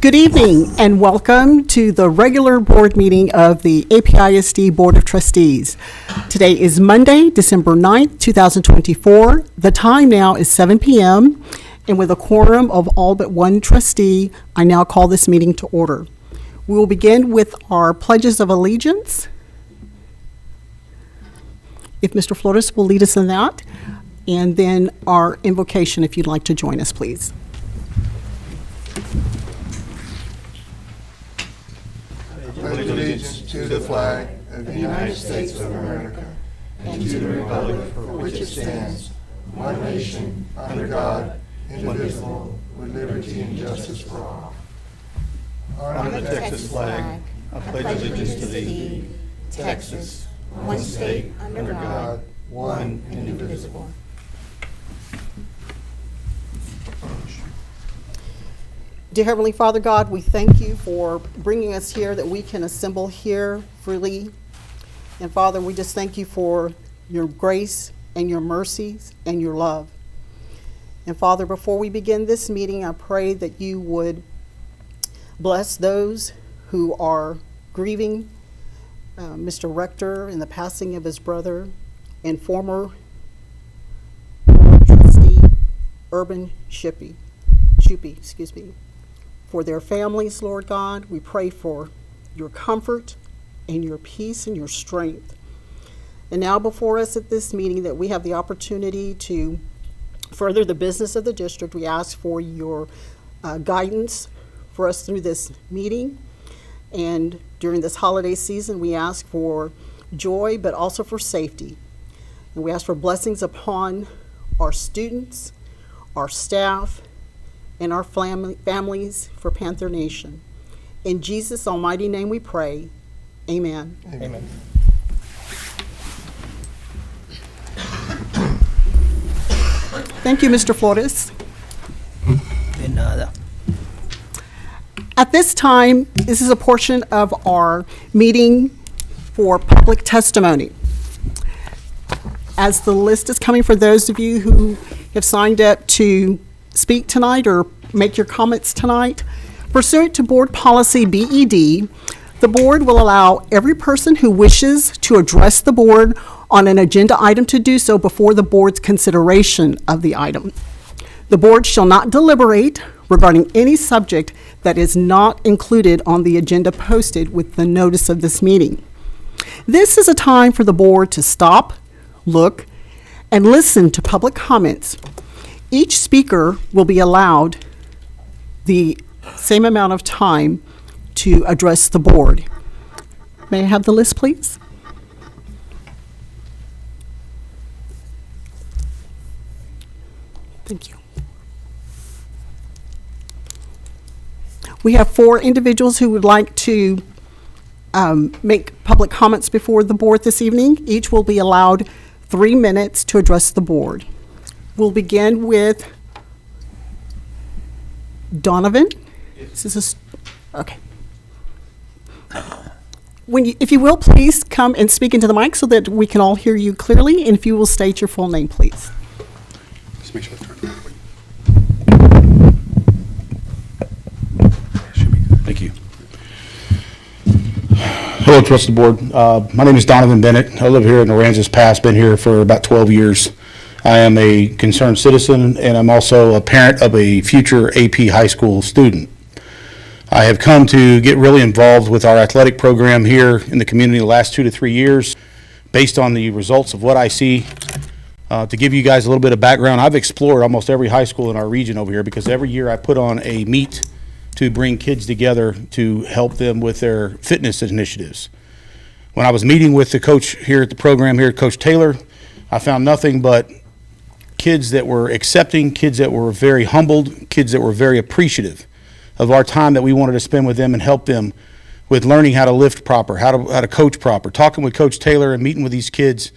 Good evening and welcome to the regular board meeting of the APISD Board of Trustees. Today is Monday, December 9th, 2024. The time now is 7 p.m. and with a quorum of all but one trustee, I now call this meeting to order. We will begin with our pledges of allegiance. If Mr. Flores will lead us in that, and then our invocation if you'd like to join us, please. I pledge allegiance to the flag of the United States of America and to the republic for which it stands, one nation, under God, indivisible, with liberty and justice for all. On the Texas flag, I pledge allegiance to thee, Texas, one state, under God, one and indivisible. Dear Heavenly Father God, we thank you for bringing us here that we can assemble here freely. And Father, we just thank you for your grace and your mercies and your love. And Father, before we begin this meeting, I pray that you would bless those who are grieving Mr. Rector in the passing of his brother and former trustee Urban Shupe, for their families, Lord God. We pray for your comfort and your peace and your strength. And now before us at this meeting that we have the opportunity to further the business of the district, we ask for your guidance for us through this meeting. And during this holiday season, we ask for joy, but also for safety. And we ask for blessings upon our students, our staff, and our families for Panther Nation. In Jesus' almighty name we pray, amen. Amen. Thank you, Mr. Flores. At this time, this is a portion of our meeting for public testimony. As the list is coming for those of you who have signed up to speak tonight or make your comments tonight, pursuant to board policy BED, the board will allow every person who wishes to address the board on an agenda item to do so before the board's consideration of the item. The board shall not deliberate regarding any subject that is not included on the agenda posted with the notice of this meeting. This is a time for the board to stop, look, and listen to public comments. Each speaker will be allowed the same amount of time to address the board. May I have the list, please? Thank you. We have 4 individuals who would like to make public comments before the board this evening. Each will be allowed 3 minutes to address the board. We'll begin with Donovan. Yes. Okay. If you will, please come and speak into the mic so that we can all hear you clearly, and if you will state your full name, please. Just make sure it's turned on. Thank you. Hello, trusted board. My name is Donovan Bennett. I live here in Aransas Pass, been here for about 12 years. I am a concerned citizen, and I'm also a parent of a future AP high school student. I have come to get really involved with our athletic program here in the community the last 2 to 3 years based on the results of what I see. To give you guys a little bit of background, I've explored almost every high school in our region over here because every year I put on a meet to bring kids together to help them with their fitness initiatives. When I was meeting with the coach here at the program here, Coach Taylor, I found nothing but kids that were accepting, kids that were very humbled, kids that were very appreciative of our time that we wanted to spend with them and help them with learning how to lift proper, how to coach proper. Talking with Coach Taylor and meeting with these kids,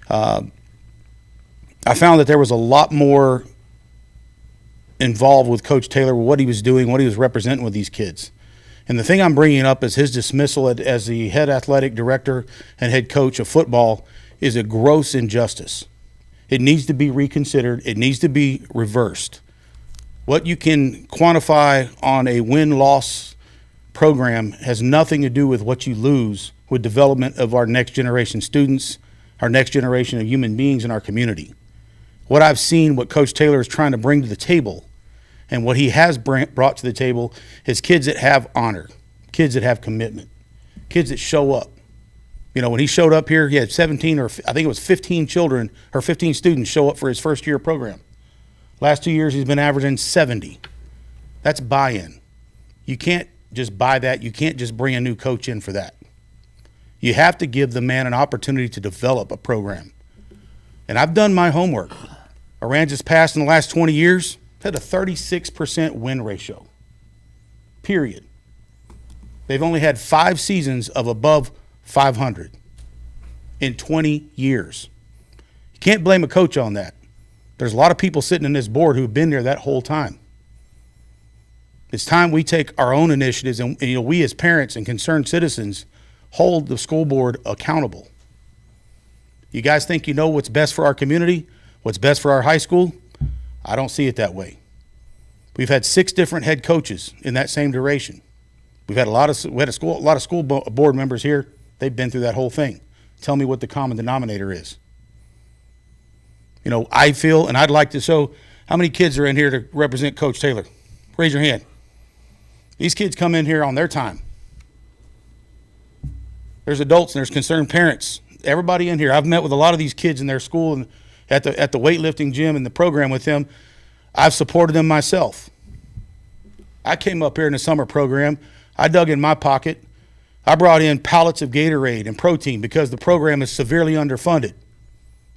I found that there was a lot more involved with Coach Taylor, what he was doing, what he was representing with these kids. And the thing I'm bringing up is his dismissal as the head athletic director and head coach of football is a gross injustice. It needs to be reconsidered. It needs to be reversed. What you can quantify on a win-loss program has nothing to do with what you lose with development of our next generation students, our next generation of human beings in our community. What I've seen, what Coach Taylor is trying to bring to the table, and what he has brought to the table is kids that have honor, kids that have commitment, kids that show up. You know, when he showed up here, he had 17 or I think it was 15 children or 15 students show up for his first year program. Last 2 years, he's been averaging 70. That's buy-in. You can't just buy that. You can't just bring a new coach in for that. You have to give the man an opportunity to develop a program. And I've done my homework. Aransas Pass in the last 20 years had a 36% win ratio, period. They've only had 5 seasons of above 500 in 20 years. You can't blame a coach on that. There's a lot of people sitting in this board who've been there that whole time. It's time we take our own initiatives and you know, we as parents and concerned citizens hold the school board accountable. You guys think you know what's best for our community, what's best for our high school? I don't see it that way. We've had 6 different head coaches in that same duration. We had a lot of school board members here. They've been through that whole thing. Tell me what the common denominator is. You know, I feel, and I'd like to show how many kids are in here to represent Coach Taylor. Raise your hand. These kids come in here on their time. There's adults and there's concerned parents. Everybody in here. I've met with a lot of these kids in their school and at the weightlifting gym and the program with them. I've supported them myself. I came up here in the summer program. I dug in my pocket. I brought in pallets of Gatorade and protein because the program is severely underfunded.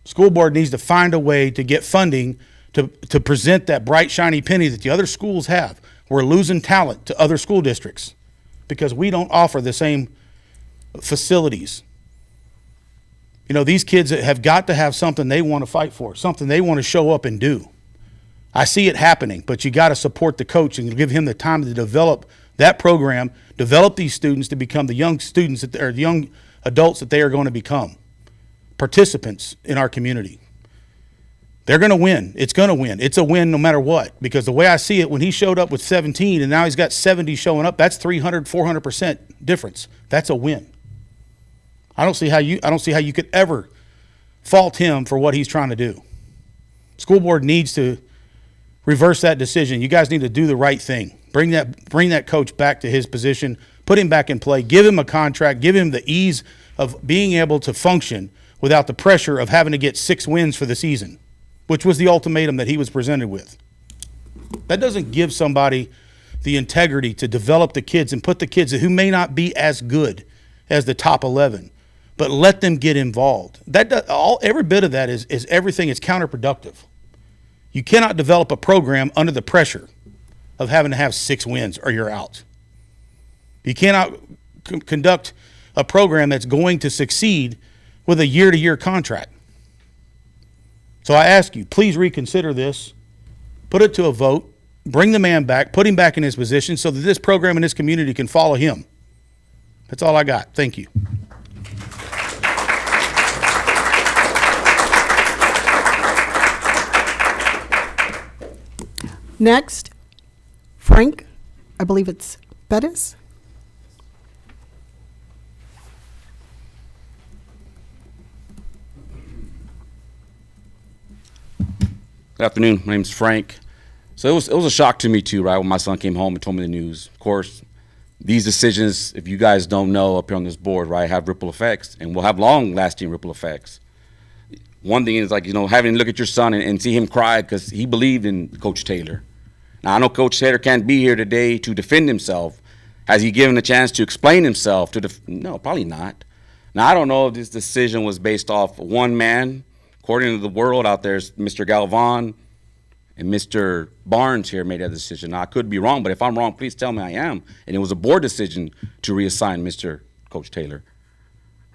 School board needs to find a way to get funding to present that bright, shiny penny that the other schools have. We're losing talent to other school districts because we don't offer the same facilities. You know, these kids have got to have something they want to fight for, something they want to show up and do. I see it happening, but you got to support the coach and give him the time to develop that program, develop these students to become the young students that, or the young adults that they are going to become, participants in our community. They're going to win. It's going to win. It's a win no matter what, because the way I see it, when he showed up with 17 and now he's got 70 showing up, that's 300, 400% difference. That's a win. I don't see how you could ever fault him for what he's trying to do. School board needs to reverse that decision. You guys need to do the right thing. Bring that coach back to his position, put him back in play, give him a contract, give him the ease of being able to function without the pressure of having to get 6 wins for the season, which was the ultimatum that he was presented with. That doesn't give somebody the integrity to develop the kids and put the kids who may not be as good as the top 11, but let them get involved. Every bit of that is everything. It's counterproductive. You cannot develop a program under the pressure of having to have 6 wins or you're out. You cannot conduct a program that's going to succeed with a year-to-year contract. So I ask you, please reconsider this, put it to a vote, bring the man back, put him back in his position so that this program and this community can follow him. That's all I got. Thank you. Next, Frank, I believe it's Bettis. Good afternoon. My name's Frank. So it was a shock to me too, right, when my son came home and told me the news. Of course, these decisions, if you guys don't know up here on this board, right, have ripple effects and will have long-lasting ripple effects. One thing is, like, you know, having to look at your son and see him cry because he believed in Coach Taylor. Now, I know Coach Taylor can't be here today to defend himself. Has he given a chance to explain himself? No, probably not. Now, I don't know if this decision was based off one man. According to the world out there, Mr. Galvan and Mr. Barnes here made that decision. Now, I could be wrong, but if I'm wrong, please tell me I am. And it was a board decision to reassign Mr. Coach Taylor,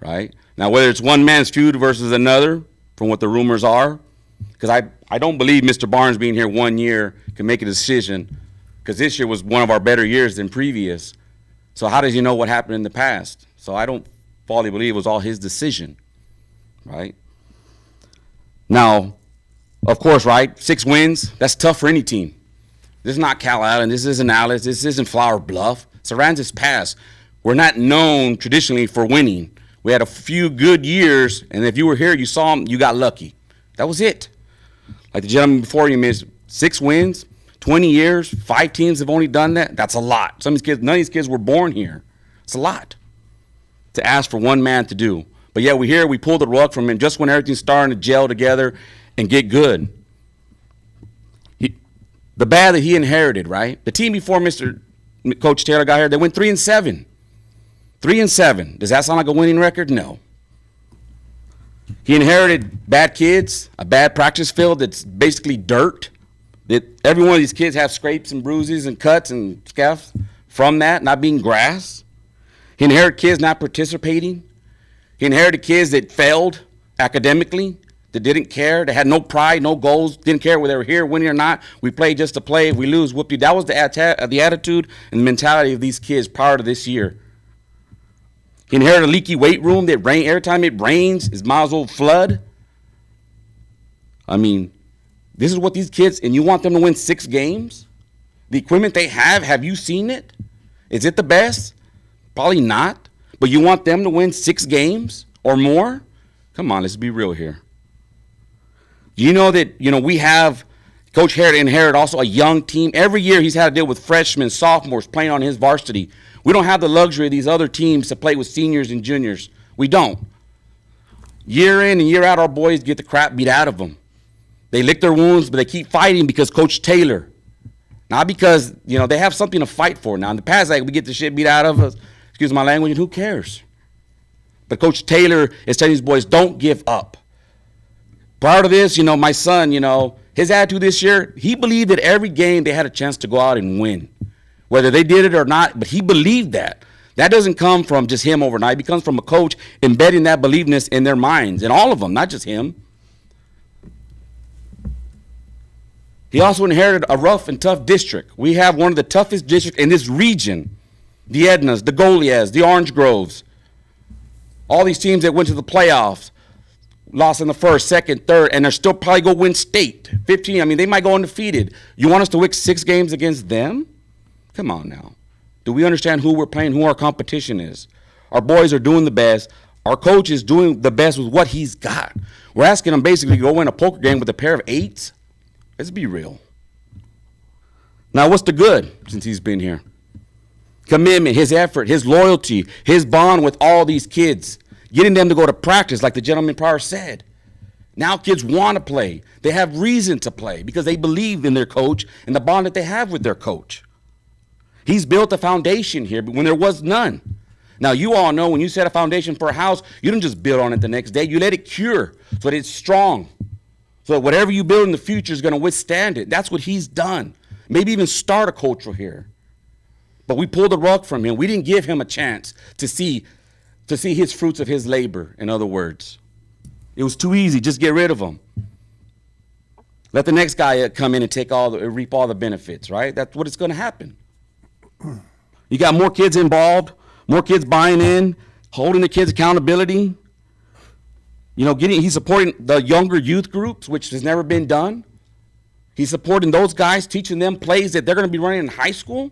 right? Now, whether it's one man's feud versus another, from what the rumors are, because I don't believe Mr. Barnes being here 1 year can make a decision, because this year was one of our better years than previous. So how does he know what happened in the past? So I don't fully believe it was all his decision, right? Now, of course, right, 6 wins, that's tough for any team, This is not Cal Island. This isn't Alice. This isn't Flower Bluff. It's Aransas Pass. We're not known traditionally for winning. We had a few good years, and if you were here, you saw them, you got lucky. That was it. Like the gentleman before you missed 6 wins, 20 years, 5 teams have only done that. That's a lot. Some of these kids, none of these kids were born here. It's a lot to ask for one man to do. But yeah, we pulled the rug from him just when everything's starting to gel together and get good. The bad that he inherited, right? The team before Coach Taylor got here, they went 3-7. 3-7. Does that sound like a winning record? No. He inherited bad kids, a bad practice field that's basically dirt. That every one of these kids have scrapes and bruises and cuts and scuffs from that, not being grass. He inherited kids not participating. He inherited kids that failed academically, that didn't care, that had no pride, no goals, didn't care whether they were here, winning or not. We play just to play. If we lose, whoop you. That was the attitude and the mentality of these kids prior to this year. He inherited a leaky weight room that every time it rains, it might as well flood. I mean, this is what these kids, and you want them to win 6 games? The equipment they have you seen it? Is it the best? Probably not. But you want them to win 6 games or more? Come on, let's be real here. You know that, we have Coach Harrod inherited also a young team. Every year he's had to deal with freshmen, sophomores playing on his varsity. We don't have the luxury of these other teams to play with seniors and juniors. We don't. Year in and year out, our boys get the crap beat out of them. They lick their wounds, but they keep fighting because Coach Taylor. Not because, they have something to fight for. Now, in the past, we get the shit beat out of us, excuse my language, and who cares? But Coach Taylor is telling these boys, don't give up. Prior to this, my son, his attitude this year, he believed that every game they had a chance to go out and win. Whether they did it or not, but he believed that. That doesn't come from just him overnight. It comes from a coach embedding that believeness in their minds, and all of them, not just him. He also inherited a rough and tough district. We have one of the toughest districts in this region. The Ednas, the Goliaths, the Orange Groves. All these teams that went to the playoffs, lost in the first, second, third, and they're still probably going to win state. 15, they might go undefeated. You want us to win 6 games against them? Come on now. Do we understand who we're playing, who our competition is? Our boys are doing the best. Our coach is doing the best with what he's got. We're asking him basically to go win a poker game with a pair of 8s. Let's be real. Now, what's the good since he's been here? Commitment, his effort, his loyalty, his bond with all these kids, getting them to go to practice like the gentleman prior said. Now kids want to play. They have reason to play because they believe in their coach and the bond that they have with their coach. He's built a foundation here when there was none. Now, you all know when you set a foundation for a house, you don't just build on it the next day. You let it cure so that it's strong. So that whatever you build in the future is going to withstand it. That's what he's done. Maybe even start a culture here. But we pulled the rug from him. We didn't give him a chance to see his fruits of his labor, in other words. It was too easy. Just get rid of him. Let the next guy come in and reap all the benefits, right? That's what it's going to happen. You got more kids involved, more kids buying in, holding the kids' accountability. He's supporting the younger youth groups, which has never been done. He's supporting those guys, teaching them plays that they're going to be running in high school.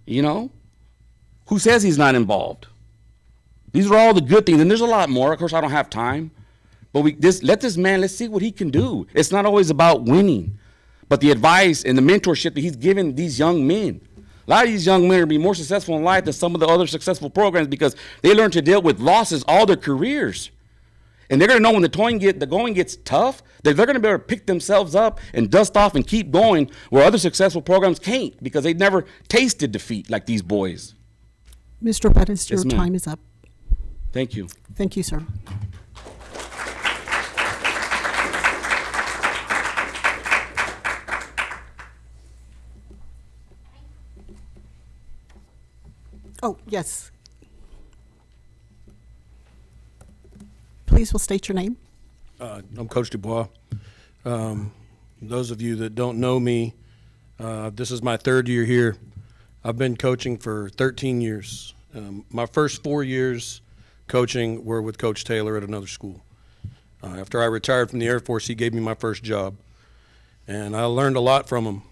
Who says he's not involved? These are all the good things, and there's a lot more. Of course, I don't have time. But let's see what he can do. It's not always about winning, but the advice and the mentorship that he's giving these young men. A lot of these young men are going to be more successful in life than some of the other successful programs because they learn to deal with losses all their careers. And they're going to know when the going gets tough, that they're going to be able to pick themselves up and dust off and keep going where other successful programs can't because they've never tasted defeat like these boys. Mr. Pettis, your Yes, ma'am. time is up. Thank you. Thank you, sir. Oh, yes. Please will state your name. I'm Coach Dubois. Those of you that don't know me, this is my 3rd year here. I've been coaching for 13 years. My first 4 years coaching were with Coach Taylor at another school. After I retired from the Air Force, he gave me my first job. And I learned a lot from him.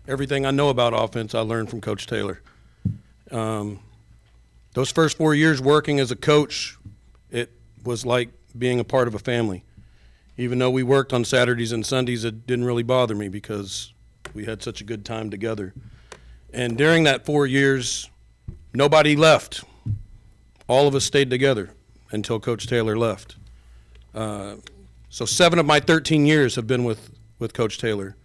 Everything I know about offense, I learned from Coach Taylor. Those first 4 years working as a coach, it was like being a part of a family. Even though we worked on Saturdays and Sundays, it didn't really bother me because we had such a good time together. And during that 4 years, nobody left. All of us stayed together until Coach Taylor left. So 7 of my 13 years have been with Coach Taylor.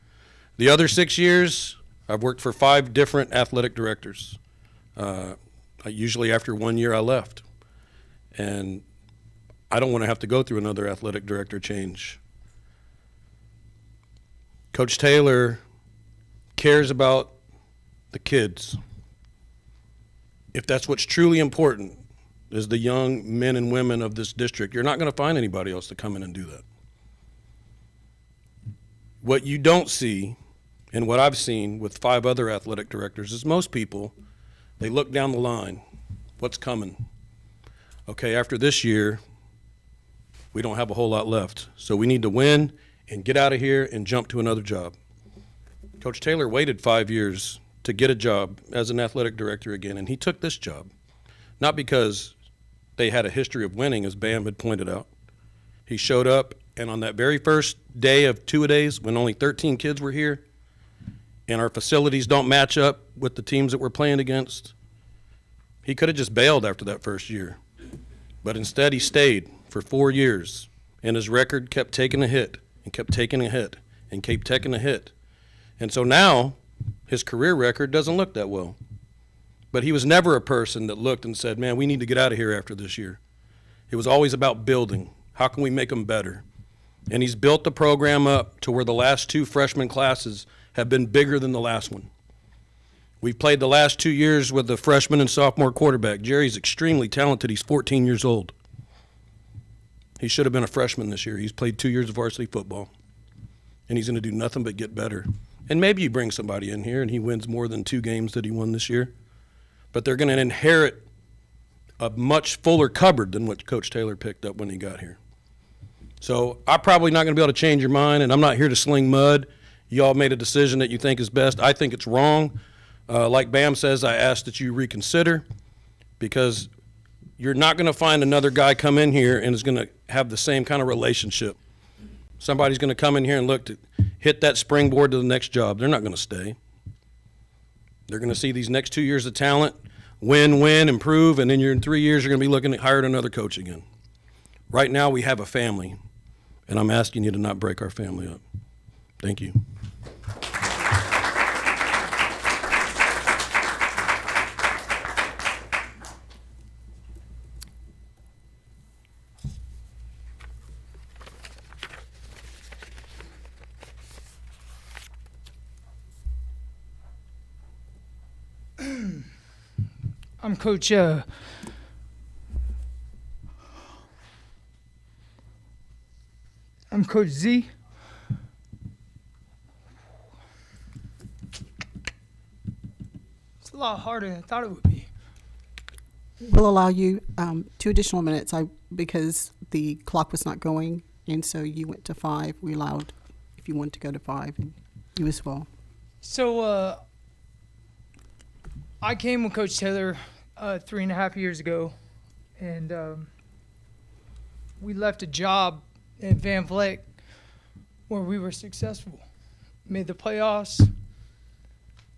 The other 6 years, I've worked for 5 different athletic directors. Usually after 1 year, I left. And I don't want to have to go through another athletic director change. Coach Taylor cares about the kids. If that's what's truly important, is the young men and women of this district, you're not going to find anybody else to come in and do that. What you don't see, and what I've seen with 5 other athletic directors, is most people, they look down the line. What's coming? Okay, after this year, we don't have a whole lot left. So we need to win and get out of here and jump to another job. Coach Taylor waited 5 years to get a job as an athletic director again, and he took this job. Not because they had a history of winning, as Bam had pointed out. He showed up, and on that very first day of two-a-days, when only 13 kids were here, and our facilities don't match up with the teams that we're playing against, he could have just bailed after that first year. But instead, he stayed for 4 years, and his record kept taking a hit and kept taking a hit and kept taking a hit. And so now his career record doesn't look that well. But he was never a person that looked and said, man, we need to get out of here after this year. It was always about building. How can we make them better? And he's built the program up to where the last 2 freshman classes have been bigger than the last one. We've played the last 2 years with the freshman and sophomore quarterback. Jerry's extremely talented. He's 14 years old. He should have been a freshman this year. He's played 2 years of varsity football, and he's going to do nothing but get better. And maybe you bring somebody in here and he wins more than 2 games that he won this year, but they're going to inherit a much fuller cupboard than what Coach Taylor picked up when he got here. So I'm probably not going to be able to change your mind, and I'm not here to sling mud. You all made a decision that you think is best. I think it's wrong. Like Bam says, I ask that you reconsider, because you're not going to find another guy come in here and is going to have the same kind of relationship. Somebody's going to come in here and look to hit that springboard to the next job. They're not going to stay. They're going to see these next 2 years of talent, win, improve, and then in 3 years you're going to be looking at hiring another coach again. Right now we have a family, and I'm asking you to not break our family up. Thank you. I'm Coach Z. It's a lot harder than I thought it would be. We'll allow you 2 additional minutes because the clock was not going, and so you went to 5. We allowed, if you want to go to 5, and you as well. So I came with Coach Taylor 3.5 years ago, and we left a job at Van Vleck where we were successful, made the playoffs.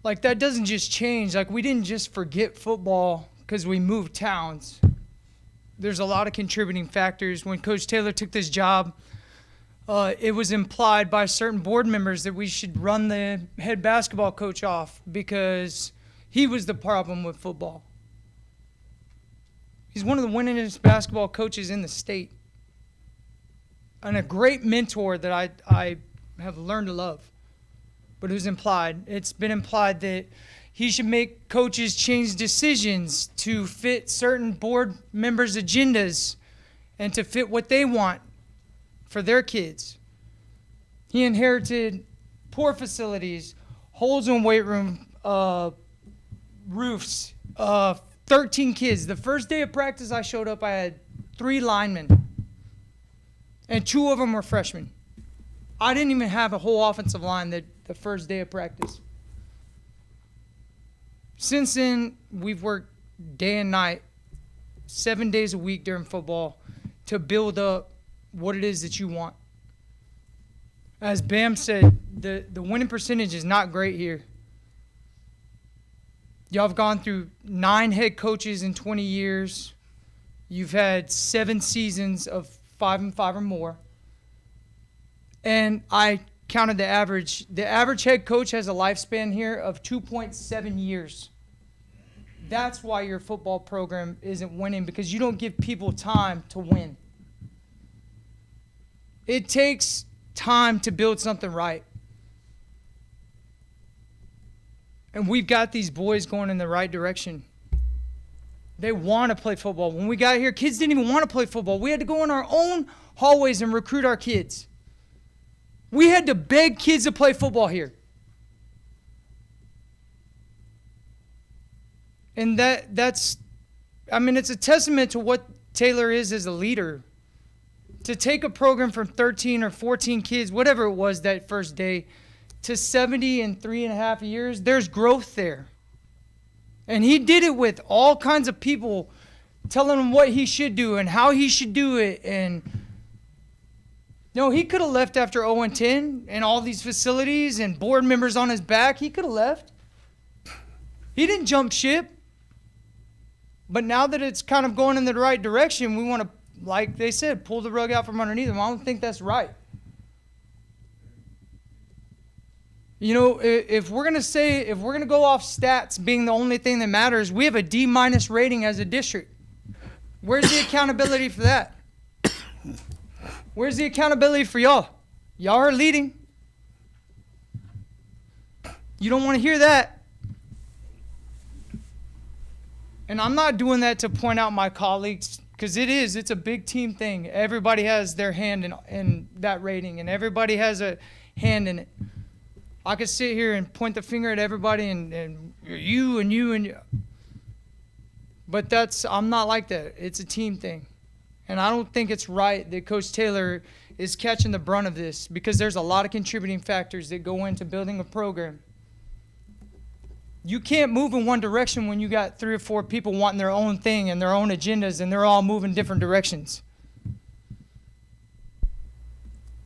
Like, that doesn't just change. Like, we didn't just forget football because we moved towns. There's a lot of contributing factors. When Coach Taylor took this job, it was implied by certain board members that we should run the head basketball coach off because he was the problem with football. He's one of the winningest basketball coaches in the state, and a great mentor that I have learned to love. But it was implied. It's been implied that he should make coaches change decisions to fit certain board members' agendas and to fit what they want for their kids. He inherited poor facilities, holes in weight room, roofs, 13 kids. The first day of practice I showed up, I had 3 linemen, and 2 of them were freshmen. I didn't even have a whole offensive line the first day of practice. Since then, we've worked day and night, 7 days a week during football to build up what it is that you want. As Bam said, the winning percentage is not great here. Y'all have gone through 9 head coaches in 20 years. You've had 7 seasons of 5-5 or more. And I counted the average. The average head coach has a lifespan here of 2.7 years. That's why your football program isn't winning, because you don't give people time to win. It takes time to build something right. And we've got these boys going in the right direction. They want to play football. When we got here, kids didn't even want to play football. We had to go in our own hallways and recruit our kids. We had to beg kids to play football here. And it's a testament to what Taylor is as a leader. To take a program from 13 or 14 kids, whatever it was that first day, to 70 in 3.5 years, there's growth there. And he did it with all kinds of people telling him what he should do and how he should do it. And he could have left after 0-10 and all these facilities and board members on his back. He could have left. He didn't jump ship. But now that it's kind of going in the right direction, we want to, like they said, pull the rug out from underneath him. I don't think that's right. If we're going to go off stats being the only thing that matters, we have a D- rating as a district. Where's the accountability for that? Where's the accountability for y'all? Y'all are leading. You don't want to hear that. And I'm not doing that to point out my colleagues, because it's a big team thing. Everybody has their hand in that rating, and everybody has a hand in it. I could sit here and point the finger at everybody and you and you and you. But I'm not like that. It's a team thing. And I don't think it's right that Coach Taylor is catching the brunt of this, because there's a lot of contributing factors that go into building a program. You can't move in one direction when you got 3 or 4 people wanting their own thing and their own agendas, and they're all moving different directions.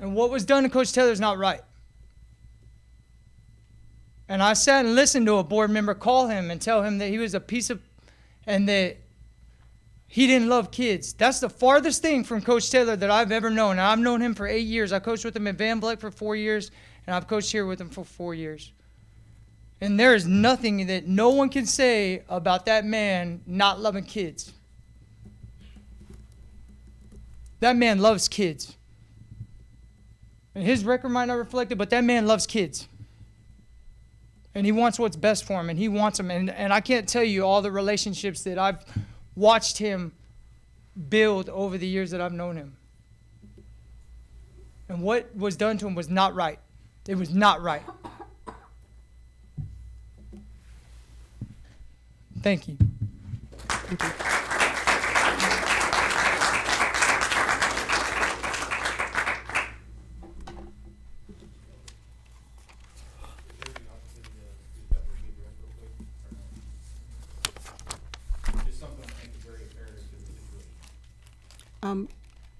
And what was done to Coach Taylor is not right. And I sat and listened to a board member call him and tell him that he was a piece of, and that he didn't love kids. That's the farthest thing from Coach Taylor that I've ever known. And I've known him for 8 years. I coached with him at Van Vleck for 4 years, and I've coached here with him for 4 years. And there is nothing that no one can say about that man not loving kids. That man loves kids. And his record might not reflect it, but that man loves kids. And he wants what's best for him, and he wants them. And I can't tell you all the relationships that I've watched him build over the years that I've known him. And what was done to him was not right. It was not right. Thank you. Thank you.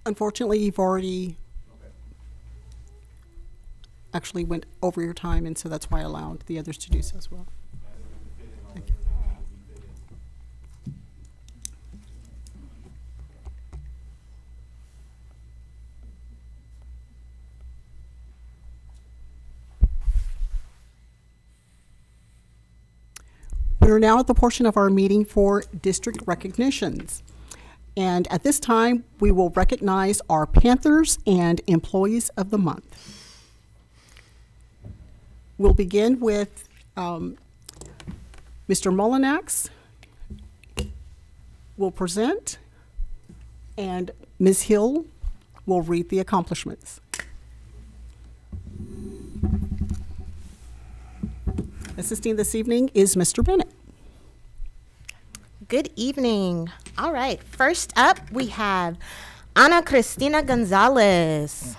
Unfortunately, you've already actually went over your time, and so that's why I allowed the others to do so as well. Thank you. We are now at the portion of our meeting for district recognitions. And at this time, we will recognize our Panthers and Employees of the Month. We'll begin with Mr. Mullinax will present, and Ms. Hill will read the accomplishments. Assisting this evening is Mr. Bennett. Good evening. All right, first up we have Ana Cristina Gonzalez.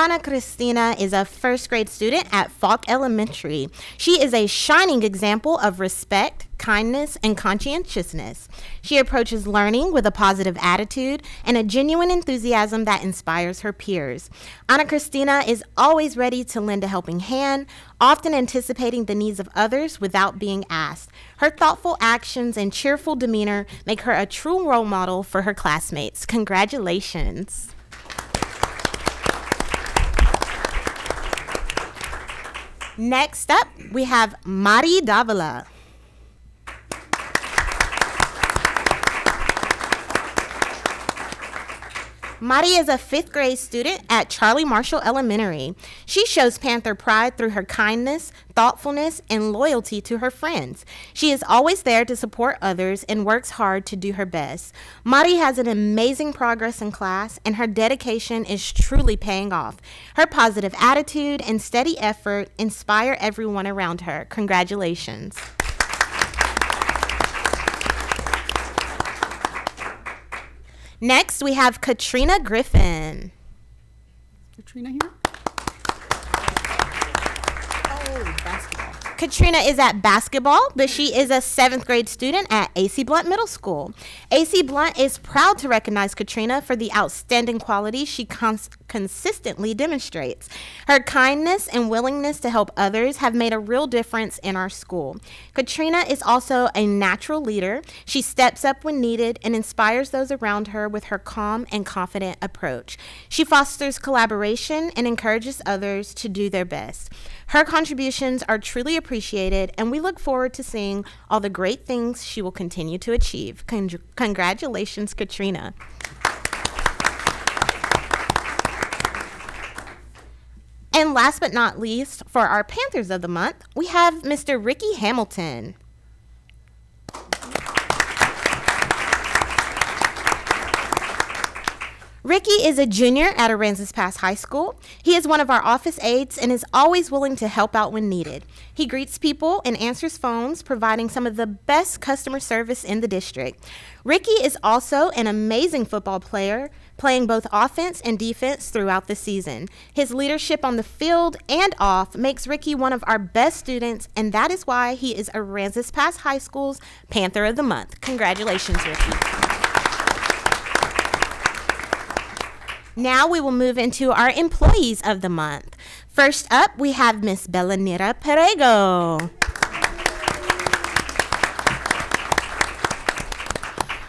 Ana Cristina is a first grade student at Falk Elementary. She is a shining example of respect, kindness, and conscientiousness. She approaches learning with a positive attitude and a genuine enthusiasm that inspires her peers. Ana Cristina is always ready to lend a helping hand, often anticipating the needs of others without being asked. Her thoughtful actions and cheerful demeanor make her a true role model for her classmates. Congratulations. Next up, we have Mari Davila. Mari is a fifth grade student at Charlie Marshall Elementary. She shows Panther pride through her kindness, thoughtfulness, and loyalty to her friends. She is always there to support others and works hard to do her best. Mari has an amazing progress in class, and her dedication is truly paying off. Her positive attitude and steady effort inspire everyone around her. Congratulations. Next, we have Katrina Griffin. Katrina here? Oh, basketball. Katrina is at basketball, but she is a seventh grade student at AC Blunt Middle School. AC Blunt is proud to recognize Katrina for the outstanding qualities she consistently demonstrates. Her kindness and willingness to help others have made a real difference in our school. Katrina is also a natural leader. She steps up when needed and inspires those around her with her calm and confident approach. She fosters collaboration and encourages others to do their best. Her contributions are truly appreciated, and we look forward to seeing all the great things she will continue to achieve. Congratulations, Katrina. And last but not least, for our Panthers of the Month, we have Mr. Ricky Hamilton. Ricky is a junior at Aransas Pass High School. He is one of our office aides and is always willing to help out when needed. He greets people and answers phones, providing some of the best customer service in the district. Ricky is also an amazing football player, playing both offense and defense throughout the season. His leadership on the field and off makes Ricky one of our best students, and that is why he is Aransas Pass High School's Panther of the Month. Congratulations, Ricky. Now we will move into our Employees of the Month. First up, we have Miss Belanira Perego.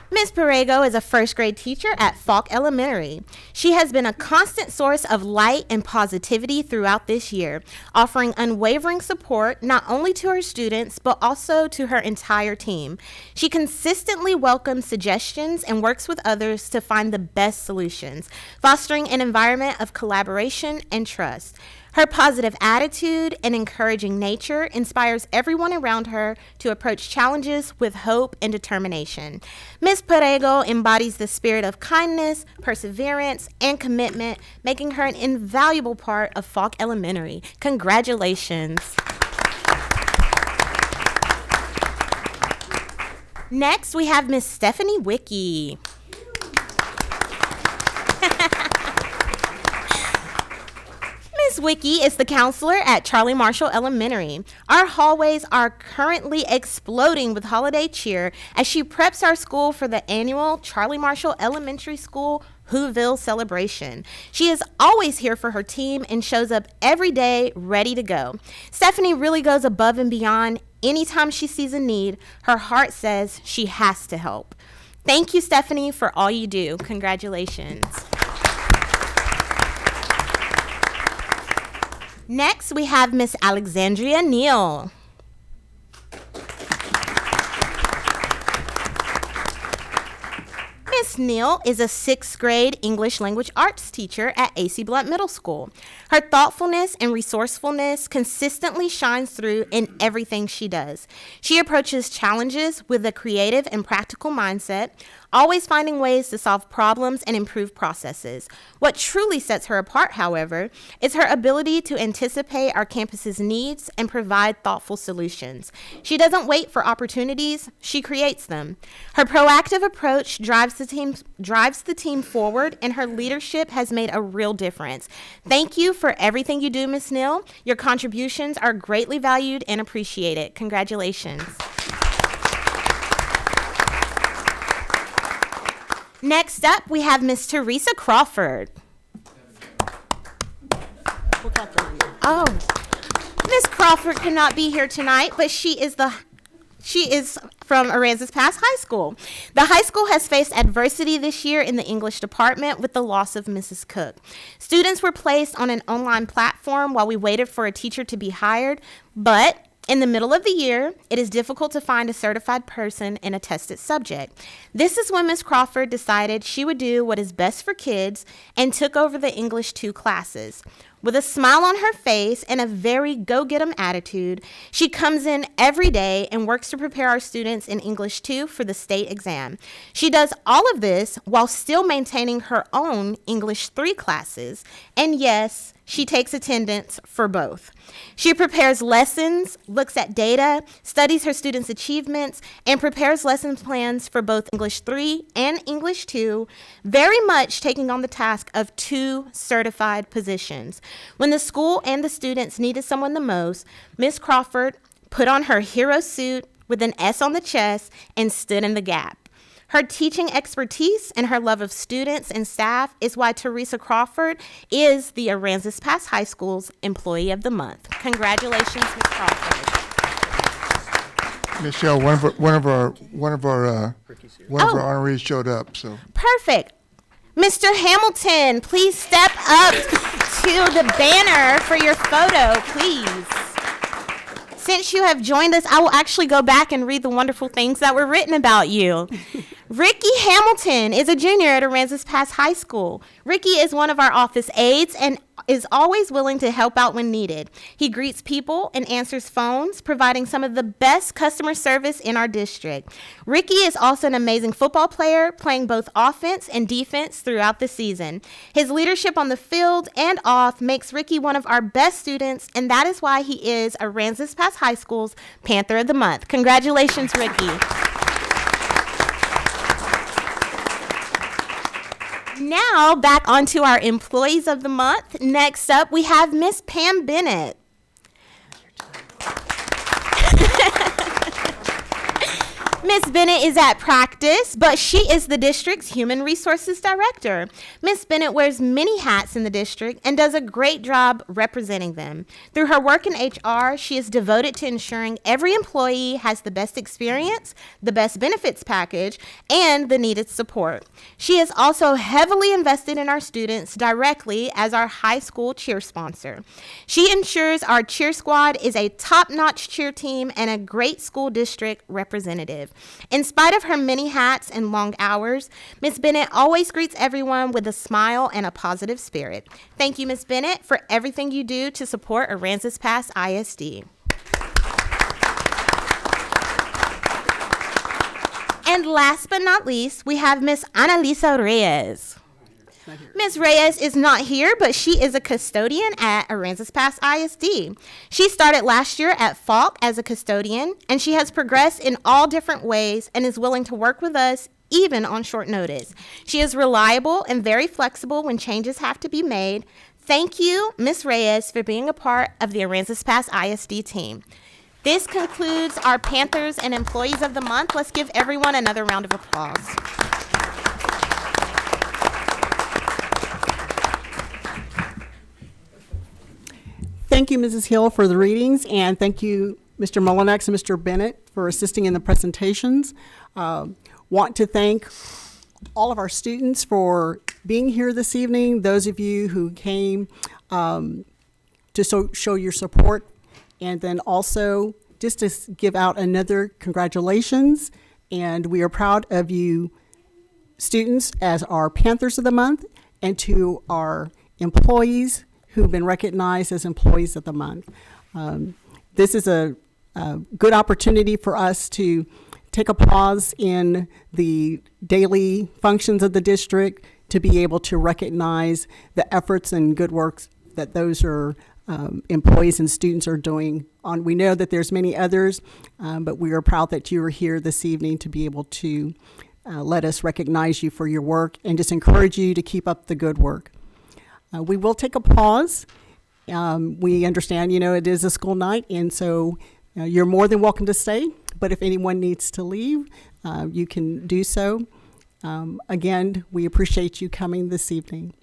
Ms. Perego is a first grade teacher at Falk Elementary. She has been a constant source of light and positivity throughout this year, offering unwavering support not only to her students, but also to her entire team. She consistently welcomes suggestions and works with others to find the best solutions, fostering an environment of collaboration and trust. Her positive attitude and encouraging nature inspires everyone around her to approach challenges with hope and determination. Ms. Perego embodies the spirit of kindness, perseverance, and commitment, making her an invaluable part of Falk Elementary. Congratulations. Next, we have Ms. Stephanie Wickie. Ms. Wickie is the counselor at Charlie Marshall Elementary. Our hallways are currently exploding with holiday cheer as she preps our school for the annual Charlie Marshall Elementary School Whoville celebration. She is always here for her team and shows up every day ready to go. Stephanie really goes above and beyond. Anytime she sees a need, her heart says she has to help. Thank you, Stephanie, for all you do. Congratulations. Next, we have Miss Alexandria Neal. Miss Neal is a sixth grade English language arts teacher at AC Blunt Middle School. Her thoughtfulness and resourcefulness consistently shines through in everything she does. She approaches challenges with a creative and practical mindset, always finding ways to solve problems and improve processes. What truly sets her apart, however, is her ability to anticipate our campus's needs and provide thoughtful solutions. She doesn't wait for opportunities, she creates them. Her proactive approach drives the team forward, and her leadership has made a real difference. Thank you for everything you do, Ms. Neal. Your contributions are greatly valued and appreciated. Congratulations. Next up, we have Ms. Teresa Crawford. Oh, Ms. Crawford could not be here tonight, but she is from Aransas Pass High School. The high school has faced adversity this year in the English department with the loss of Mrs. Cook. Students were placed on an online platform while we waited for a teacher to be hired, but in the middle of the year, it is difficult to find a certified person in a tested subject. This is when Ms. Crawford decided she would do what is best for kids and took over the English 2 classes. With a smile on her face and a very go-get-'em attitude, she comes in every day and works to prepare our students in English 2 for the state exam. She does all of this while still maintaining her own English 3 classes. And yes, she takes attendance for both. She prepares lessons, looks at data, studies her students' achievements, and prepares lesson plans for both English 3 and English 2, very much taking on the task of 2 certified positions. When the school and the students needed someone the most, Ms. Crawford put on her hero suit with an S on the chest and stood in the gap. Her teaching expertise and her love of students and staff is why Teresa Crawford is the Aransas Pass High School's Employee of the Month. Congratulations, Ms. Crawford. Michelle, one of our honorees showed up, so. Perfect. Mr. Hamilton, please step up to the banner for your photo, please. Since you have joined us, I will actually go back and read the wonderful things that were written about you. Ricky Hamilton is a junior at Aransas Pass High School. Ricky is one of our office aides and is always willing to help out when needed. He greets people and answers phones, providing some of the best customer service in our district. Ricky is also an amazing football player, playing both offense and defense throughout the season. His leadership on the field and off makes Ricky one of our best students, and that is why he is Aransas Pass High School's Panther of the Month. Congratulations, Ricky. Now, back onto our Employees of the Month. Next up, we have Miss Pam Bennett. Miss Bennett is at practice, but she is the district's Human Resources Director. Miss Bennett wears many hats in the district and does a great job representing them. Through her work in HR, she is devoted to ensuring every employee has the best experience, the best benefits package, and the needed support. She is also heavily invested in our students directly as our high school cheer sponsor. She ensures our cheer squad is a top-notch cheer team and a great school district representative. In spite of her many hats and long hours, Ms. Bennett always greets everyone with a smile and a positive spirit. Thank you, Ms. Bennett, for everything you do to support Aransas Pass ISD. And last but not least, we have Ms. Annalisa Reyes. Ms. Reyes is not here, but she is a custodian at Aransas Pass ISD. She started last year at Falk as a custodian, and she has progressed in all different ways and is willing to work with us even on short notice. She is reliable and very flexible when changes have to be made. Thank you, Ms. Reyes, for being a part of the Aransas Pass ISD team. This concludes our Panthers and Employees of the Month. Let's give everyone another round of applause. Thank you, Mrs. Hill, for the readings, and thank you, Mr. Mullinex and Mr. Bennett, for assisting in the presentations. Want to thank all of our students for being here this evening, those of you who came to show your support, and then also just to give out another congratulations, and we are proud of you students as our Panthers of the Month, and to our employees who've been recognized as Employees of the Month. This is a good opportunity for us to take a pause in the daily functions of the district to be able to recognize the efforts and good works that those are employees and students are doing. We know that there's many others, but we are proud that you are here this evening to be able to let us recognize you for your work and just encourage you to keep up the good work. We will take a pause. We understand, it is a school night, and so you're more than welcome to stay, but if anyone needs to leave, you can do so. Again, we appreciate you coming this evening.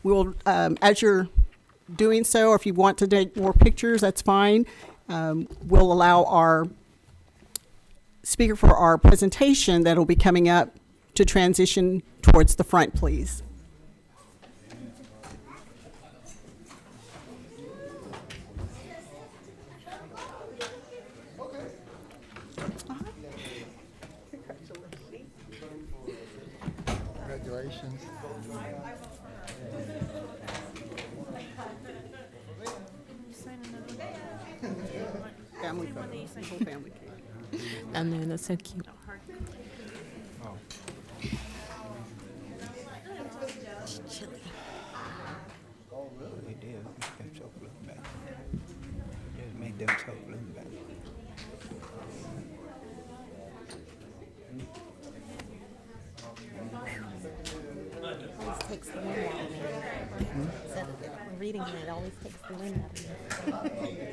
We will, as you're doing so, or if you want to take more pictures, that's fine. We'll allow our speaker for our presentation that will be coming up to transition towards the front, please. Congratulations. Family photo, whole family. And then that's so cute. They did. Them chocolate back. Just make them chocolate back. Always takes the wind out of me. Instead of reading it, it always takes the wind out of me.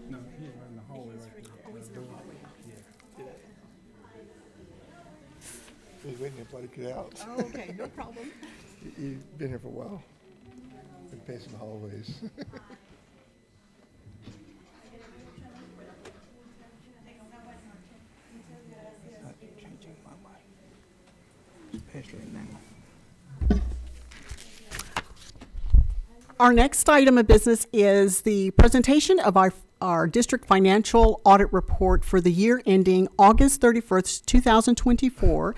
No, he's in the hallway right there. He's waiting for everybody to get out. Oh, okay, no problem. You've been here for a while. Been pacing the hallways. Not changing my mind. Especially now. Our next item of business is the presentation of our district financial audit report for the year ending August 31st, 2024.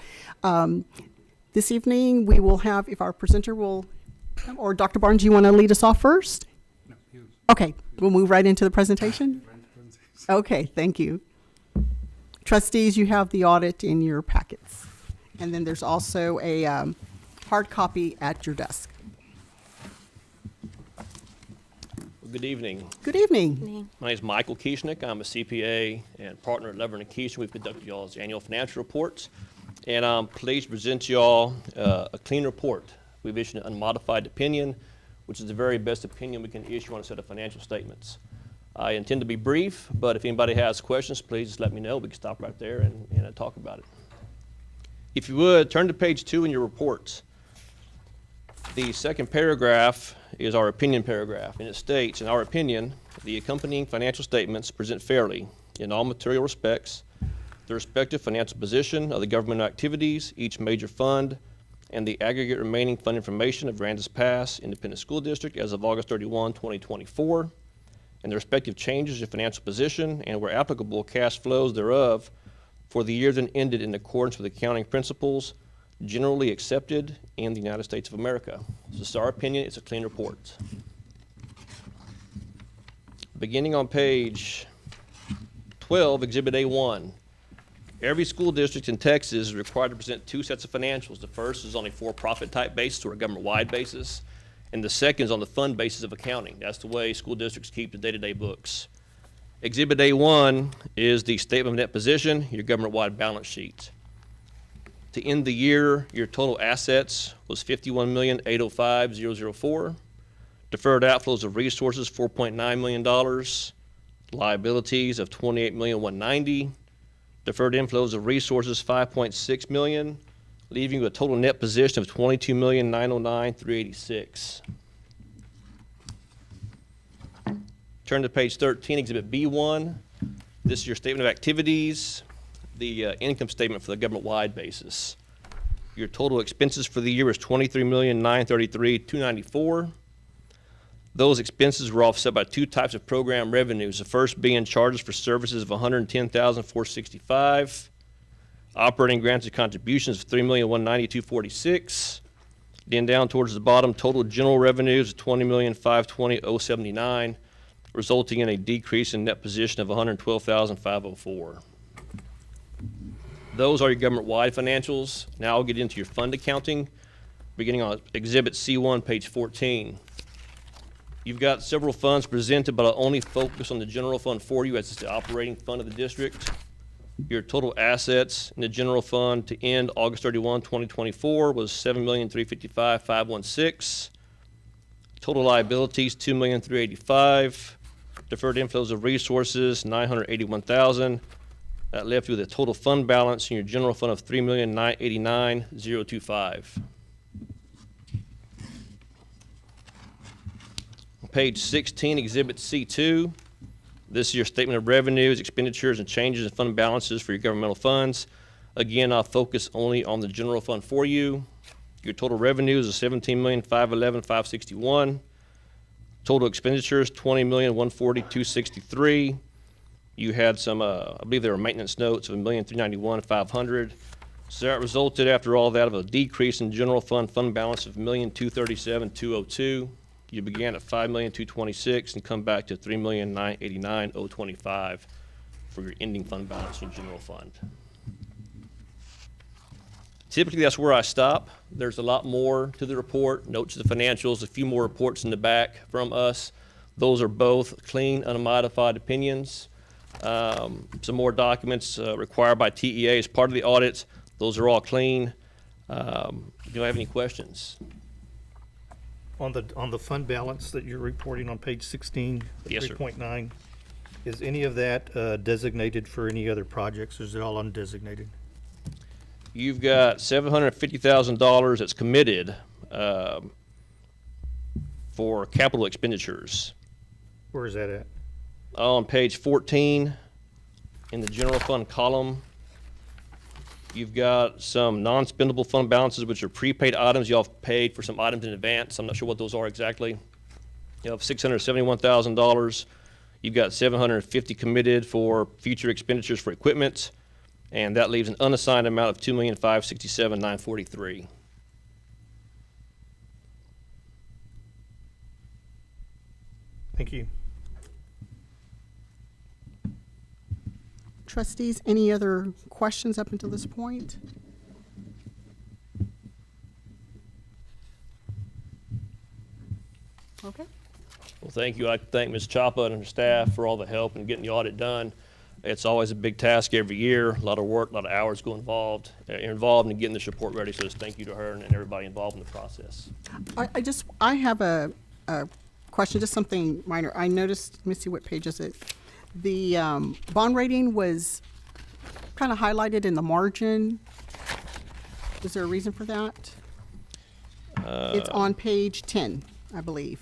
This evening, we will have, if our presenter will, or Dr. Barnes, you want to lead us off first? No, he was Okay, we'll move right into the presentation. Okay, thank you. Trustees, you have the audit in your packets. And then there's also a hard copy at your desk. Good evening. Good evening. My name is Michael Kieschnick. I'm a CPA and partner at Lever & Kieschnick. We've conducted y'all's annual financial reports, and I'm pleased to present y'all a clean report. We've issued an unmodified opinion, which is the very best opinion we can issue on a set of financial statements. I intend to be brief, but if anybody has questions, please just let me know. We can stop right there and talk about it. If you would, turn to page 2 in your reports. The second paragraph is our opinion paragraph, and it states, in our opinion, the accompanying financial statements present fairly, in all material respects, the respective financial position of the government activities, each major fund, and the aggregate remaining fund information of Aransas Pass Independent School District as of August 31, 2024, and the respective changes in financial position and, where applicable, cash flows thereof for the year that ended in accordance with accounting principles generally accepted in the United States of America. So this is our opinion. It's a clean report. Beginning on page 12, Exhibit A1. Every school district in Texas is required to present 2 sets of financials. The first is on a for-profit type basis or a government-wide basis, and the second is on the fund basis of accounting. That's the way school districts keep the day-to-day books. Exhibit A1 is the statement of net position, your government-wide balance sheet. To end the year, your total assets was $51,805,004. Deferred outflows of resources, $4.9 million. Liabilities of $28,190,000. Deferred inflows of resources, 5.6 million, leaving you a total net position of 22,909,386. Turn to page 13, Exhibit B1. This is your statement of activities, the income statement for the government-wide basis. Your total expenses for the year was $23,933,294. Those expenses were offset by two types of program revenues. The first being charges for services of $110,465, operating grants and contributions of $3,192,46. Then down towards the bottom, total general revenues of $20,520,079, resulting in a decrease in net position of $112,504. Those are your government-wide financials. Now I'll get into your fund accounting, beginning on Exhibit C1, page 14. You've got several funds presented, but I'll only focus on the general fund for you as it's the operating fund of the district. Your total assets in the general fund to end August 31, 2024 was $7,355,516. Total liabilities, $2,385,000. Deferred inflows of resources, $981,000. That left you with a total fund balance in your general fund of $3,989,025. Page 16, Exhibit C2. This is your statement of revenues, expenditures, and changes in fund balances for your governmental funds. Again, I'll focus only on the general fund for you. Your total revenues is $17,511,561. Total expenditures, $20,142,663. You had some, I believe there were maintenance notes of $1,391,500. So that resulted, after all that, of a decrease in general fund balance of $1,237,202. You began at $5,226,000 and come back to $3,989,025 for your ending fund balance in your general fund. Typically, that's where I stop. There's a lot more to the report, notes to the financials, a few more reports in the back from us. Those are both clean, unmodified opinions. Some more documents required by TEA as part of the audits. Those are all clean. Do I have any questions? On the fund balance that you're reporting on page 16, Yes, sir. 3.9, is any of that designated for any other projects, or is it all undesignated? You've got $750,000 that's committed for capital expenditures. Where is that at? On page 14, in the general fund column, you've got some non-spendable fund balances, which are prepaid items. Y'all have paid for some items in advance. I'm not sure what those are exactly. You have $671,000. You've got $750,000 committed for future expenditures for equipment, and that leaves an unassigned amount of $2,567,943. Thank you. Trustees, any other questions up until this point? Okay. Well, thank you. I thank Ms. Chapa and her staff for all the help in getting the audit done. It's always a big task every year, a lot of work, a lot of hours involved in getting this report ready. So just thank you to her and everybody involved in the process. I have a question, just something minor. I noticed, let me see, what page is it? The bond rating was kind of highlighted in the margin. Is there a reason for that? It's on page 10, I believe.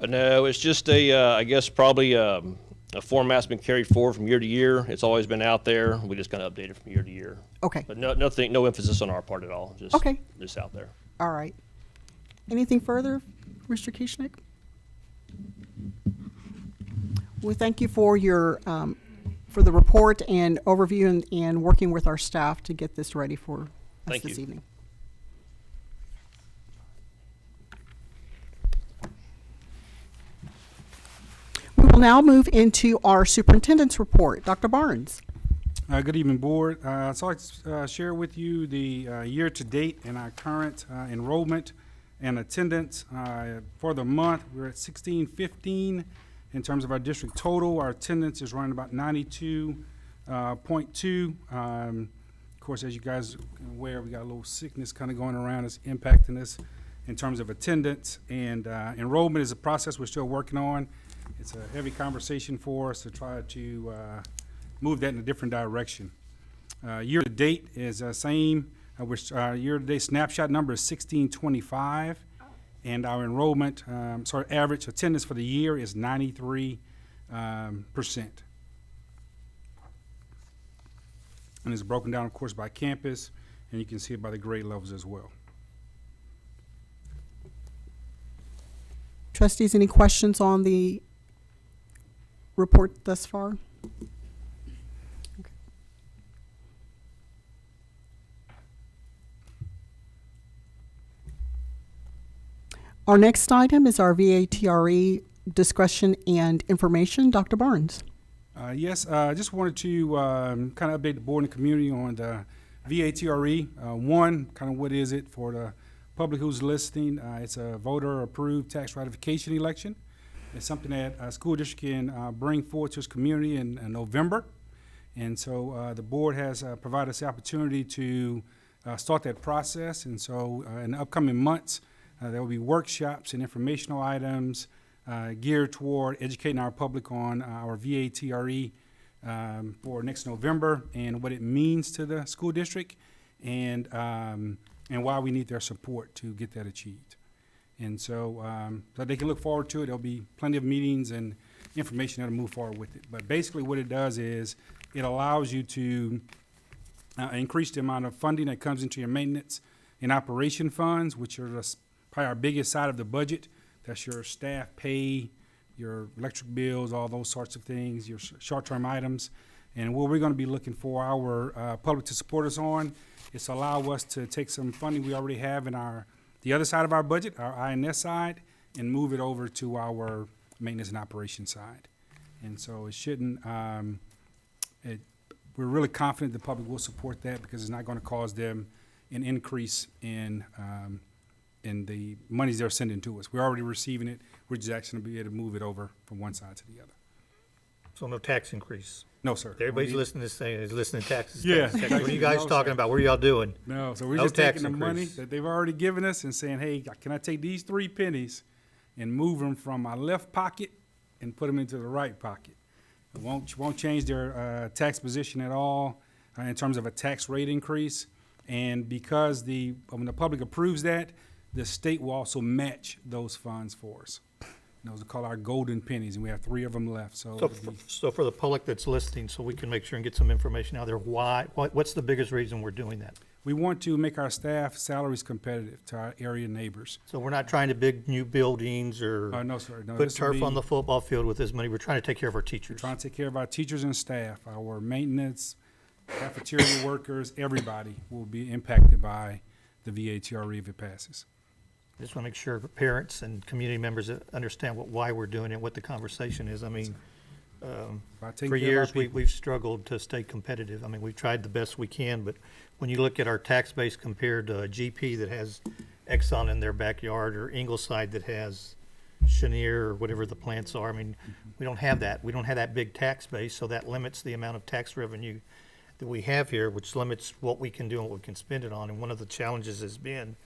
No, it's just I guess probably a format's been carried forward from year to year. It's always been out there. We just kind of update it from year to year. Okay. But no emphasis on our part at all. Just, Okay. Just out there. All right. Anything further, Mr. Kieschnick? We thank you for your for the report and overview and working with our staff to get this ready for us this evening. We will now move into our superintendent's report. Dr. Barnes. Good evening, Board. So I'd like to share with you the year-to-date and our current enrollment and attendance. For the month, we're at 1615. In terms of our district total, our attendance is running about 92.2. Of course, as you guys are aware, we got a little sickness kind of going around. It's impacting us in terms of attendance, and enrollment is a process we're still working on. It's a heavy conversation for us to try to move that in a different direction. Year-to-date is the same. Year-to-date snapshot number is 1625, and our enrollment, average attendance for the year is 93%. And it's broken down, of course, by campus, and you can see it by the grade levels as well. Trustees, any questions on the report thus far? Okay. Our next item is our VATRE discussion and information. Dr. Barnes. Yes, I just wanted to kind of update the board and the community on the VATRE. One, kind of what is it for the public who's listening? It's a voter-approved tax ratification election. It's something that a school district can bring forward to its community in November. And so the board has provided us the opportunity to start that process. And so in the upcoming months, there will be workshops and informational items geared toward educating our public on our VATRE for next November and what it means to the school district and why we need their support to get that achieved. And so, so they can look forward to it. There'll be plenty of meetings and information that'll move forward with it. But basically what it does is it allows you to increase the amount of funding that comes into your maintenance and operation funds, which are probably our biggest side of the budget. That's your staff pay, your electric bills, all those sorts of things, your short-term items. And what we're going to be looking for our public to support us on is to allow us to take some funding we already have in the other side of our budget, our INS side, and move it over to our maintenance and operations side. And so it shouldn't, we're really confident the public will support that because it's not going to cause them an increase in the monies they're sending to us. We're already receiving it. We're just actually going to be able to move it over from one side to the other. So no tax increase? No, sir. Everybody's listening to this thing, is listening to taxes. Yeah. Taxes. What are you guys No, talking sir. about? What are y'all doing? No, so we're No just tax taking the money increase. that they've already given us and saying, hey, can I take these 3 pennies and move them from my left pocket and put them into the right pocket? It won't change their tax position at all in terms of a tax rate increase. And because when the public approves that, the state will also match those funds for us. Those are called our golden pennies, and we have 3 of them left. So, So for the public that's listening, so we can make sure and get some information out there, what's the biggest reason we're doing that? we want to make our staff salaries competitive to our area neighbors. So we're not trying to big new buildings or No, sir. No, put this will turf on be- the football field with this money. We're trying to take care of our teachers. Trying to take care of our teachers and staff, our maintenance, cafeteria workers, everybody will be impacted by the VATRE if it passes. Just want to make sure parents and community members understand why we're doing it, what the conversation is. I mean, By taking for care of our years, people. we've struggled to stay competitive. I mean, we've tried the best we can, but when you look at our tax base compared to a GP that has Exxon in their backyard or Ingleside that has Cheniere or whatever the plants are, I mean, we don't have that. We don't have that big tax base, so that limits the amount of tax revenue that we have here, which limits what we can do and what we can spend it on. And one of the challenges has been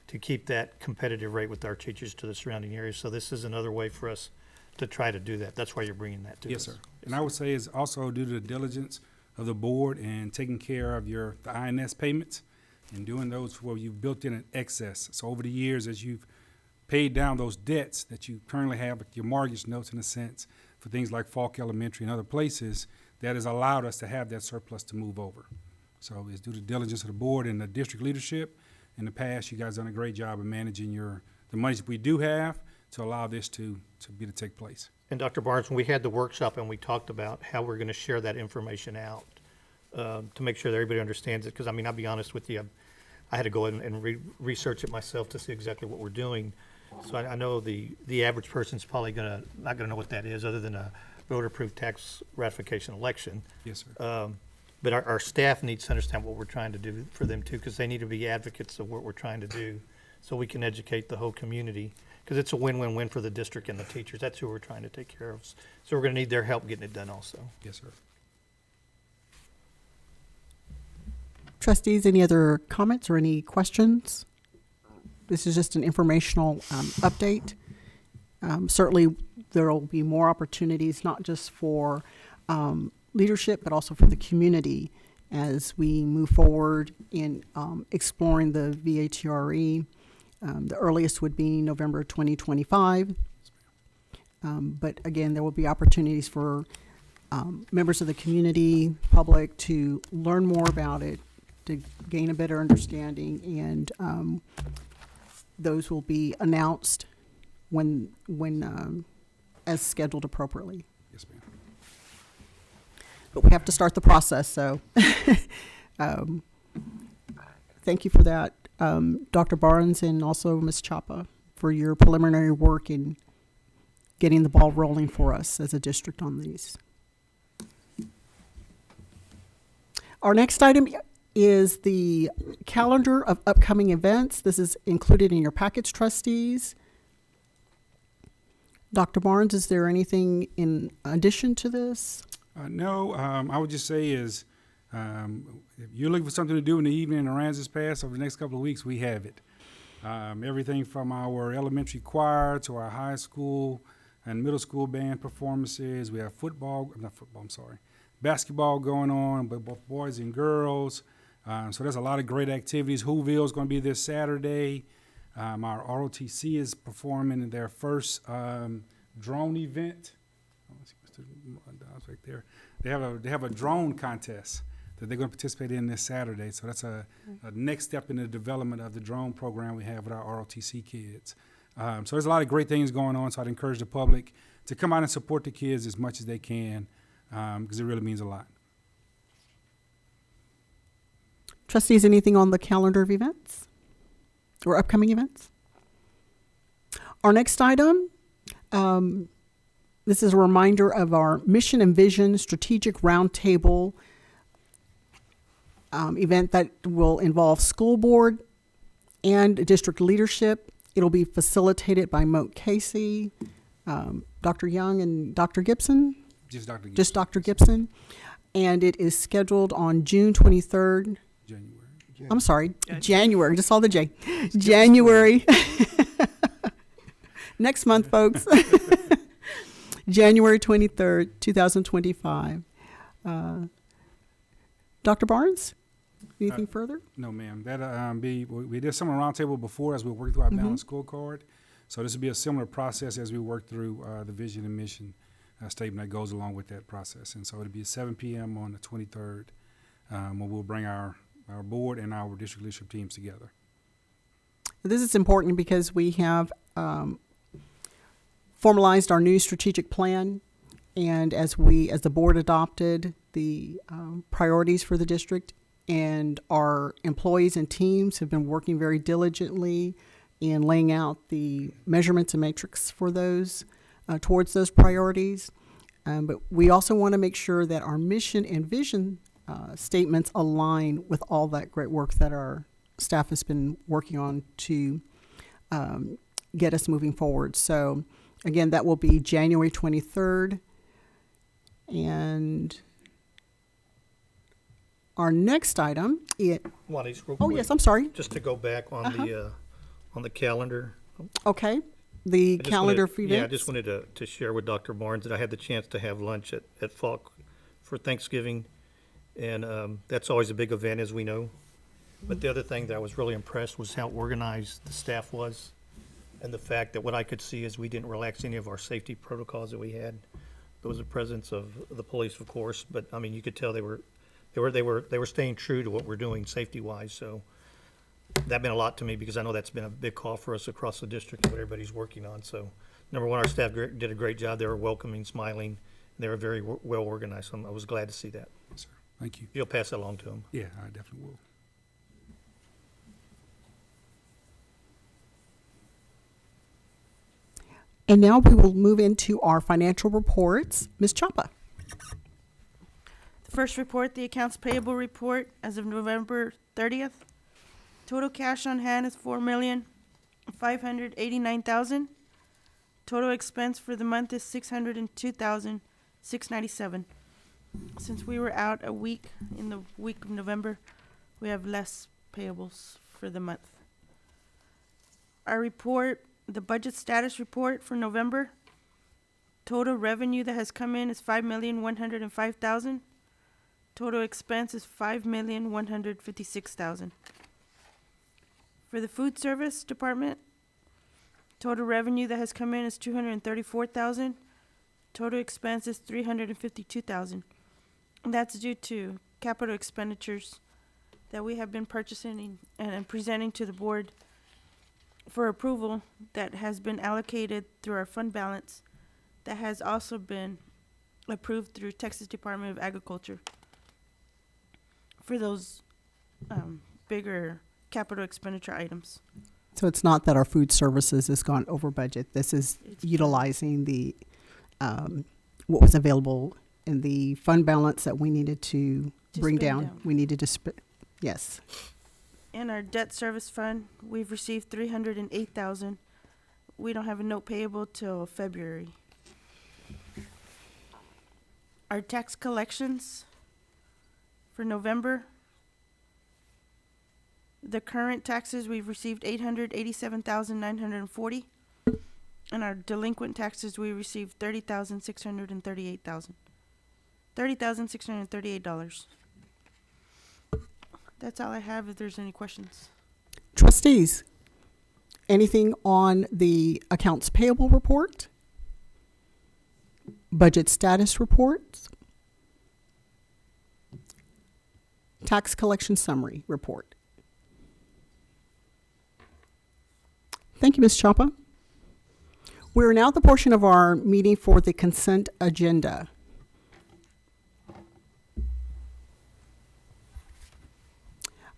to keep that competitive rate with our teachers to the surrounding areas. So this is another way for us to try to do that. That's why you're bringing that to us. Yes, sir. And I would say it's also due to the diligence of the board and taking care of the INS payments and doing those where you've built in an excess. So over the years, as you've paid down those debts that you currently have, like your mortgage notes in a sense, for things like Falk Elementary and other places, that has allowed us to have that surplus to move over. So it's due to diligence of the board and the district leadership. In the past, you guys done a great job of managing the monies we do have to allow this to take place. And Dr. Barnes, when we had the workshop and we talked about how we're going to share that information out to make sure that everybody understands it, because I mean, I'll be honest with you, I had to go in and research it myself to see exactly what we're doing. So I know the average person's probably not gonna know what that is, other than a voter-approved tax ratification election. Yes, sir. But our staff needs to understand what we're trying to do for them too, because they need to be advocates of what we're trying to do, so we can educate the whole community. Because it's a win-win-win for the district and the teachers. That's who we're trying to take care of. So we're going to need their help getting it done also. Yes, sir. Trustees, any other comments or any questions? this is just an informational update. Certainly, there will be more opportunities, not just for leadership, but also for the community as we move forward in exploring the VATRE. The earliest would be November 2025. But again, there will be opportunities for members of the community, public, to learn more about it, to gain a better understanding, and those will be announced when as scheduled appropriately. Yes, ma'am. But we have to start the process, so thank you for that, Dr. Barnes, and also Ms. Chapa, for your preliminary work in getting the ball rolling for us as a district on these. Our next item is the calendar of upcoming events. This is included in your package, trustees. Dr. Barnes, is there anything in addition to this? No, I would just say is, if you're looking for something to do in the evening in Aransas Pass over the next couple of weeks, we have it. Everything from our elementary choir to our high school and middle school band performances. We have basketball going on, but both boys and girls. So there's a lot of great activities. Whoville is going to be this Saturday. Our ROTC is performing their first drone event. Right there. They have a drone contest that they're going to participate in this Saturday. So that's a next step in the development of the drone program we have with our ROTC kids. So there's a lot of great things going on. So I'd encourage the public to come out and support the kids as much as they can, because it really means a lot. Trustees, anything on the calendar of events or upcoming events? Our next item, this is a reminder of our Mission and Vision Strategic Roundtable event that will involve school board and district leadership. It'll be facilitated by Moat Casey, Dr. Young, and Dr. Gibson. Just Dr. Gibson. Just Dr. Gibson. And it is scheduled on June 23rd. January. I'm sorry, January. Just saw the J. January. Next month, folks. January 23rd, 2025. Dr. Barnes, anything further? No, ma'am. That we did some roundtable before as we worked through our balanced scorecard. So this will be a similar process as we work through the vision and mission statement that goes along with that process. And so it'll be at 7 p.m. on the 23rd, when we'll bring our board and our district leadership teams together. This is important because we have formalized our new strategic plan, and as the board adopted the priorities for the district, and our employees and teams have been working very diligently in laying out the measurements and matrix for those towards those priorities. But we also want to make sure that our mission and vision statements align with all that great work that our staff has been working on to get us moving forward. So again, that will be January 23rd. And our next item, Wani's real oh quick, yes, I'm sorry. just to go back on the calendar. Okay, the I just calendar wanted- for events. Yeah, I just wanted to share with Dr. Barnes that I had the chance to have lunch at Falk for Thanksgiving, and that's always a big event, as we know. But the other thing that I was really impressed was how organized the staff was, and the fact that what I could see is we didn't relax any of our safety protocols that we had. There was the presence of the police, of course, but I mean, you could tell they were staying true to what we're doing safety-wise. So that meant a lot to me, because I know that's been a big call for us across the district and what everybody's working on. So number one, our staff did a great job. They were welcoming, smiling, and they were very well organized. So I was glad to see that. Yes, sir. Thank you. You'll pass that along to them. Yeah, I definitely will. And now we will move into our financial reports. Ms. Chapa. The first report, the accounts payable report as of November 30th. Total cash on hand is $4,589,000. Total expense for the month is $602,697. Since we were out a week in the week of November, we have less payables for the month. Our report, the budget status report for November, total revenue that has come in is $5,105,000. Total expense is $5,156,000. For the food service department, total revenue that has come in is $234,000. Total expense is $352,000. That's due to capital expenditures that we have been purchasing and presenting to the board for approval that has been allocated through our fund balance that has also been approved through Texas Department of Agriculture for those bigger capital expenditure items. So it's not that our food services has gone over budget. This is utilizing the, what was available in the fund balance that we needed to bring spend down. down. We needed to yes. In our debt service fund, we've received $308,000. We don't have a note payable till February. Our tax collections for November, the current taxes, we've received $887,940. And our delinquent taxes, we received $30,638. That's all I have if there's any questions. Trustees, anything on the accounts payable report? Budget status reports? Tax collection summary report? Thank you, Ms. Chapa. We're now at the portion of our meeting for the consent agenda.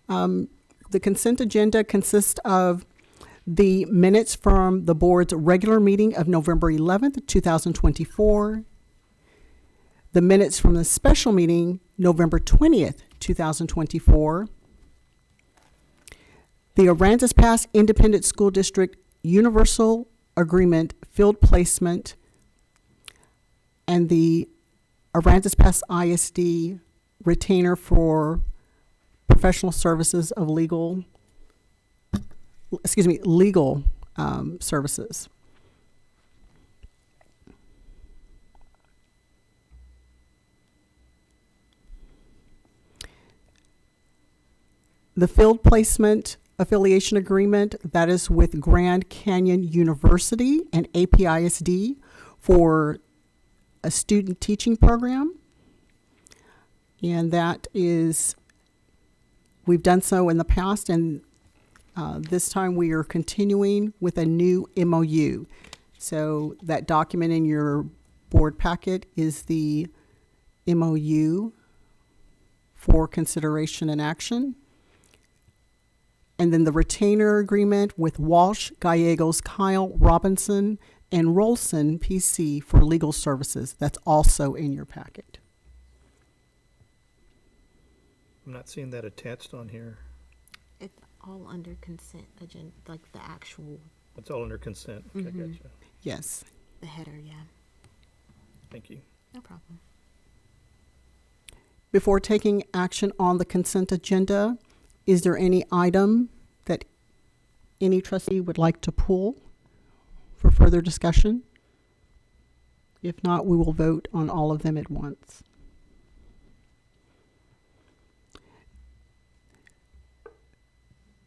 The consent agenda consists of the minutes from the board's regular meeting of November 11th, 2024, the minutes from the special meeting November 20th, 2024, the Aransas Pass Independent School District Universal Agreement Field Placement, and the Aransas Pass ISD Retainer for Professional Services of legal services. The field placement affiliation agreement, that is with Grand Canyon University and APISD for a student teaching program. And that is, we've done so in the past, and this time we are continuing with a new MOU. So that document in your board packet is the MOU for consideration and action. And then the retainer agreement with Walsh, Gallegos, Kyle, Robinson, and Rolson PC for legal services. That's also in your packet. I'm not seeing that attached on here. It's all under consent agenda, like the actual, It's all under consent. Okay, gotcha. Yes. the header, yeah. Thank you. No problem. Before taking action on the consent agenda, is there any item that any trustee would like to pull for further discussion? If not, we will vote on all of them at once.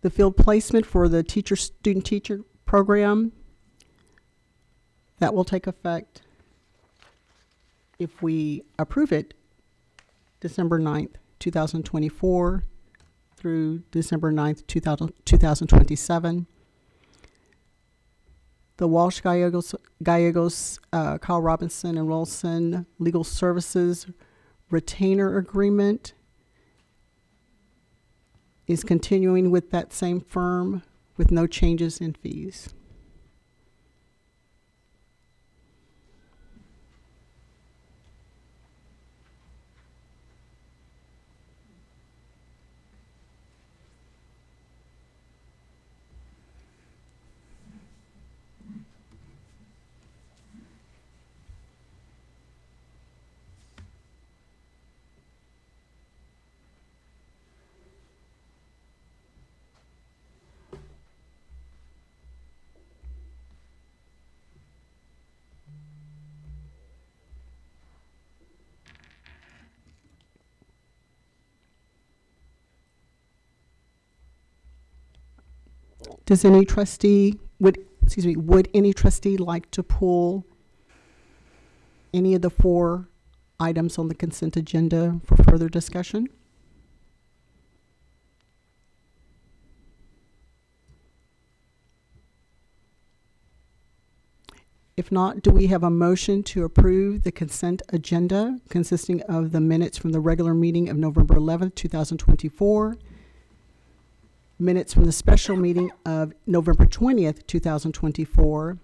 The field placement for the student-teacher program, that will take effect if we approve it December 9th, 2024 through December 9th, 2027. The Walsh, Gallegos, Kyle Robinson, and Rolson Legal Services Retainer Agreement is continuing with that same firm with no changes in fees. Does any trustee, would any trustee like to pull any of the 4 items on the consent agenda for further discussion? If not, do we have a motion to approve the consent agenda consisting of the minutes from the regular meeting of November 11th, 2024, minutes from the special meeting of November 20th, 2024,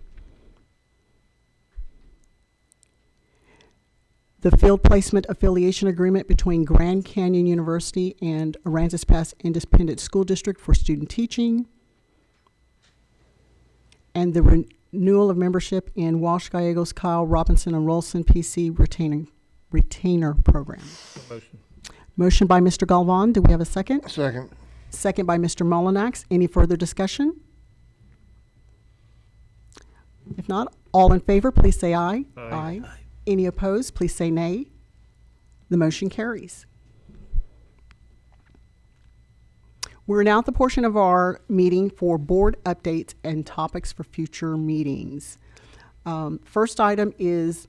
the field placement affiliation agreement between Grand Canyon University and Aransas Pass Independent School District for student teaching, and the renewal of membership in Walsh Gallegos, Kyle Robinson, and Rolson PC retainer program. Motion. Motion by Mr. Galvan. Do we have a second? Second. Second by Mr. Molinax. Any further discussion? If not, all in favor, please say aye. Aye. Any opposed, please say nay. The motion carries. We're now at the portion of our meeting for board updates and topics for future meetings. First item is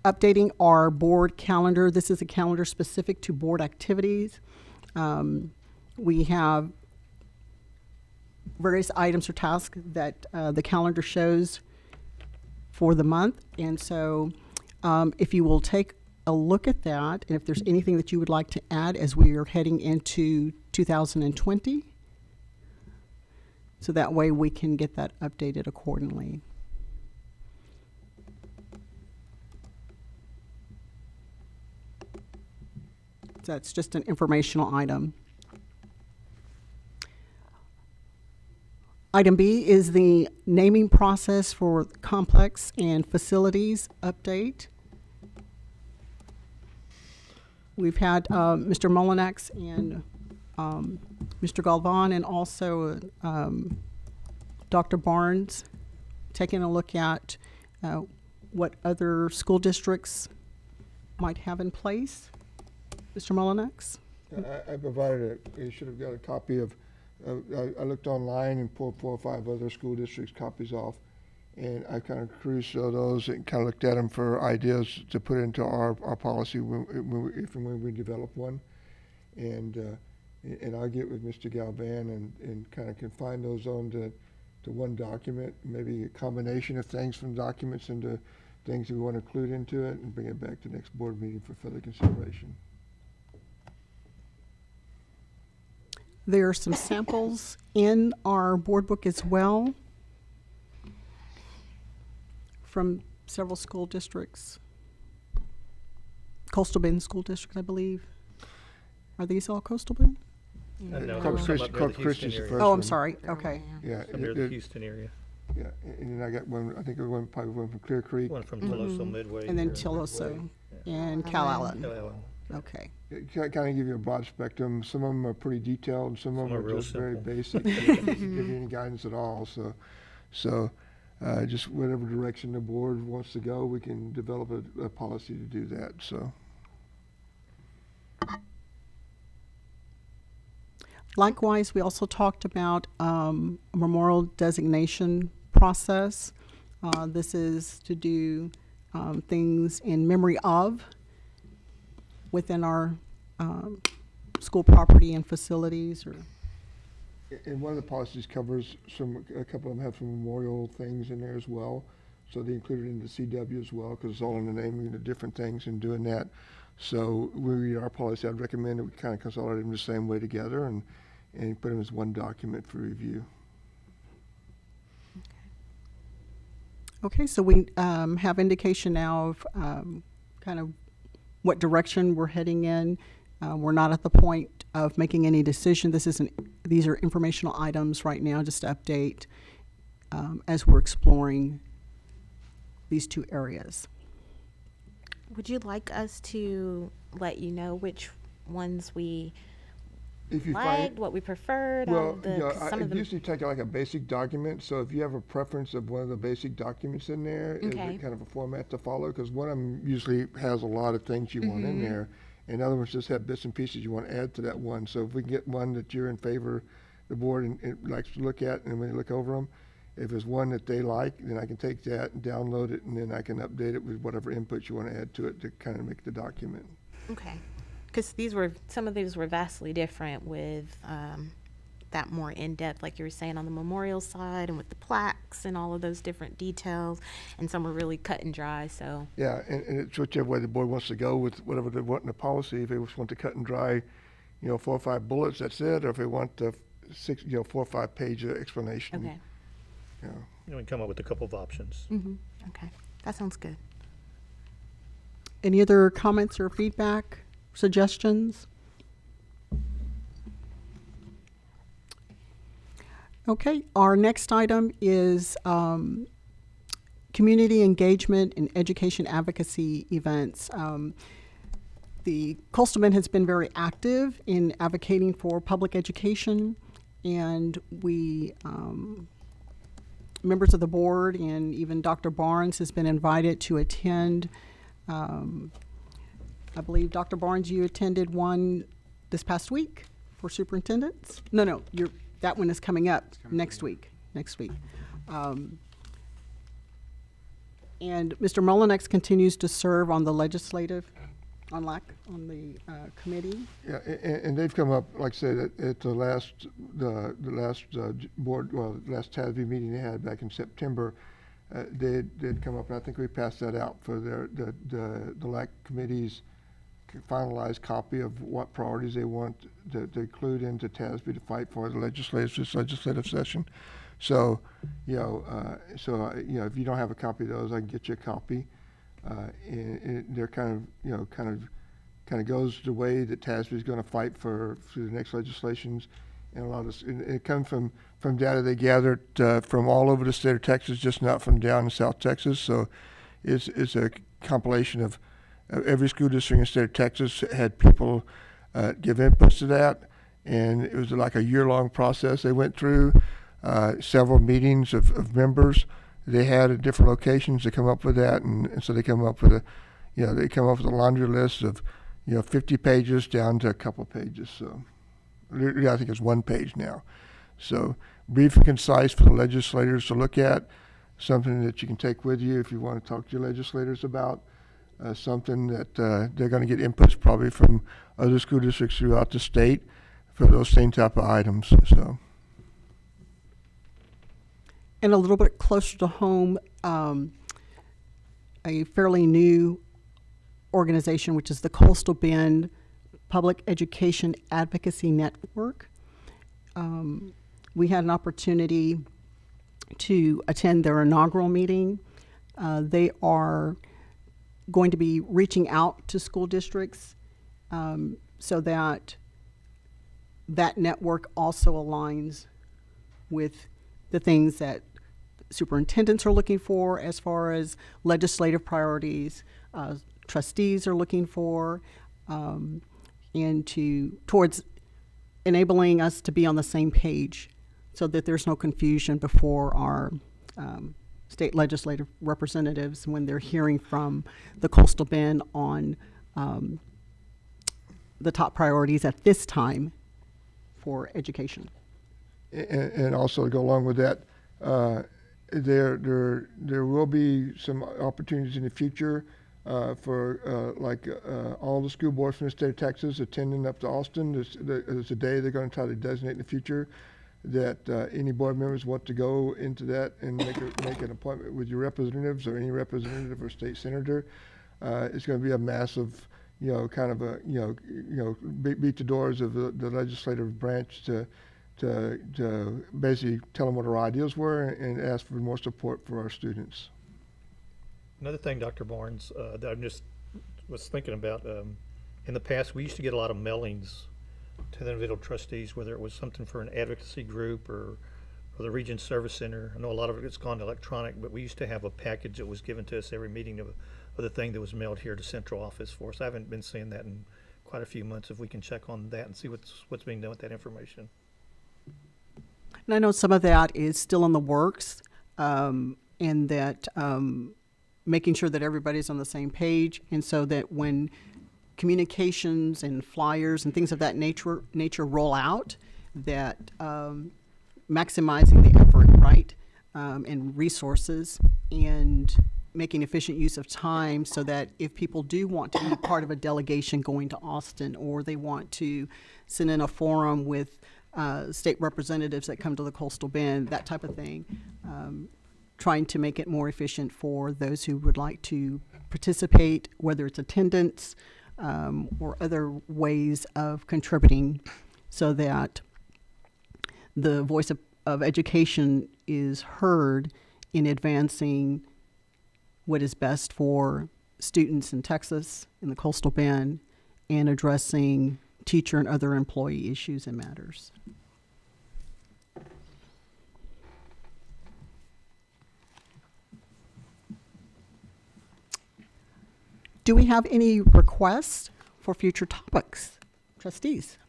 updating our board calendar. This is a calendar specific to board activities. We have various items or tasks that the calendar shows for the month. And so if you will take a look at that, and if there's anything that you would like to add as we are heading into 2020, so that way we can get that updated accordingly. That's just an informational item. Item B is the naming process for complex and facilities update. We've had Mr. Molinax and Mr. Galvan and also Dr. Barnes taking a look at what other school districts might have in place. Mr. Molinax? I provided you should have got a copy of, I looked online and pulled 4 or 5 other school districts' copies off. And I kind of cruised through those and kind of looked at them for ideas to put into our policy if and when we develop one. And I'll get with Mr. Galvan and kind of confine those on to one document, maybe a combination of things from documents into things we want to include into it, and bring it back to next board meeting for further consideration. There are some samples in our board book as well from several school districts. Coastal Bend School District, I believe. Are these all Coastal Bend? No, Corpus some up near the Christi's Houston the area. first Oh, I'm one. sorry. Okay. Yeah, Some near the Houston area. Yeah, and then I got one, I think it was probably one from Clear Creek. One from Teloso Midway. And then here. Tilloso and Cal Allen. Cal Allen. Okay. Kind of give you a broad spectrum. Some of them are pretty detailed, and some of them Some are are real just very simple. basic. They don't give you any guidance at all. So just whatever direction the board wants to go, we can develop a policy to do that. So. Likewise, we also talked about a memorial designation process. This is to do things in memory of within our school property and facilities. Or And one of the policies covers a couple of them have some memorial things in there as well. So they included in the CW as well, because it's all in the naming of different things and doing that. So when we read our policy, I'd recommend that we kind of consolidate them the same way together and put them as one document for review. okay, so we have indication now of kind of what direction we're heading in. We're not at the point of making any decision. These are informational items right now, just to update as we're exploring these 2 areas. Would you like us to let you know which ones we If you liked, what we preferred? Well, some I of them. usually take like a basic document, so if you have a preference of one of the basic documents in there, is Okay. it kind of a format to follow? Because one of them usually has a lot of things you want in there, and other ones just have bits and pieces you want to add to that one. So if we can get one that you're in favor, the board likes to look at, and when they look over them, if it's one that they like, then I can take that and download it, and then I can update it with whatever input you want to add to it to kind of make the document. Okay. Because some of these were vastly different with that more in-depth, like you were saying, on the memorial side and with the plaques and all of those different details, and some were really cut and dry, so. Yeah, and it's whichever way the board wants to go with whatever they want in the policy. If they just want to cut and dry, 4 or 5 bullets, that's it, or if they want the 4 or 5 page explanation. Okay. We can come up with a couple of options. Okay, that sounds good. Any other comments or feedback, suggestions? Okay, our next item is community engagement and education advocacy events. The Coastal Bend has been very active in advocating for public education, and we, members of the board and even Dr. Barnes has been invited to attend. I believe, Dr. Barnes, you attended one this past week for superintendents? No, that one is coming up next week. And Mr. Mullinex continues to serve on the legislative, on the committee. Yeah, and they've come up, like I said, at the last board, last TASB meeting they had back in September. They'd come up, and I think we passed that out for the LAC committee's finalized copy of what priorities they want to include into TASB to fight for the legislative session. So, if you don't have a copy of those, I can get you a copy. And they're kind of goes the way that TASB is going to fight for the next legislations, and a lot of it comes from data they gathered from all over the state of Texas, just not from down in South Texas. So, it's a compilation of every school district in the state of Texas had people give inputs to that, and it was like a year-long process they went through. Several meetings of members they had at different locations to come up with that, and so they come up with a laundry list of 50 pages down to a couple pages. So really, I think it's 1 page now. So brief and concise for the legislators to look at, something that you can take with you if you want to talk to your legislators about, something that they're going to get inputs probably from other school districts throughout the state for those same type of items. So. And a little bit closer to home, a fairly new organization, which is the Coastal Bend Public Education Advocacy Network. We had an opportunity to attend their inaugural meeting. They are going to be reaching out to school districts so that network also aligns with the things that superintendents are looking for as far as legislative priorities, trustees are looking for, and towards enabling us to be on the same page so that there's no confusion before our state legislative representatives when they're hearing from the Coastal Bend on the top priorities at this time for education. And also to go along with that, there will be some opportunities in the future for all the school boards from the state of Texas attending up to Austin. There's a day they're going to try to designate in the future that any board members want to go into that and make an appointment with your representatives or any representative or state senator. It's going to be a massive, kind of a, beat the doors of the legislative branch to basically tell them what our ideas were and ask for more support for our students. Another thing, Dr. Barnes, that I just was thinking about, in the past, we used to get a lot of mailings to the individual trustees, whether it was something for an advocacy group or the Region Service Center. I know a lot of it's gone electronic, but we used to have a package that was given to us every meeting of the thing that was mailed here to central office for us. I haven't been seeing that in quite a few months. If we can check on that and see what's being done with that information. And I know some of that is still in the works, and that making sure that everybody's on the same page, and so that when communications and flyers and things of that nature roll out, that maximizing the effort, right, and resources, and making efficient use of time so that if people do want to be part of a delegation going to Austin, or they want to send in a forum with state representatives that come to the Coastal Bend, that type of thing, trying to make it more efficient for those who would like to participate, whether it's attendance or other ways of contributing, so that the voice of education is heard in advancing what is best for students in Texas, in the Coastal Bend, and addressing teacher and other employee issues and matters. Do we have any requests for future topics? Trustees?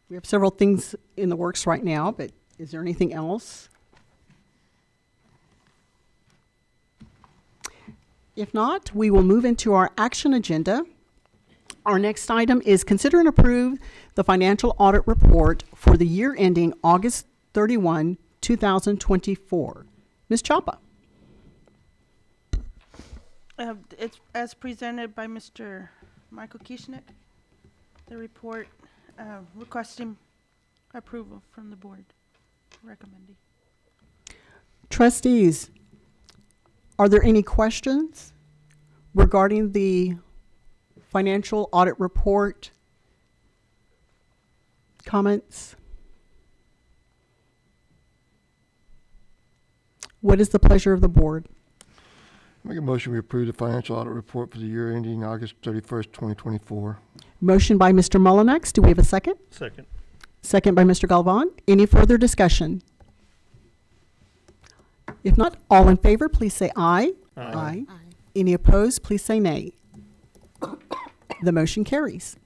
We have several things in the works right now, but is there anything else? If not, we will move into our action agenda. Our next item is consider and approve the financial audit report for the year ending August 31, 2024. Ms. Chapa. It's as presented by Mr. Michael Kieschnick, the report requesting approval from the board, recommending. Trustees, are there any questions regarding the financial audit report? Comments? What is the pleasure of the board? Make a motion we approve the financial audit report for the year ending August 31st, 2024. Motion by Mr. Mullinex. Do we have a second? Second. Second by Mr. Galvan. Any further discussion? If not, all in favor, please say aye. Aye. Aye. Any opposed, please say nay. The motion carries.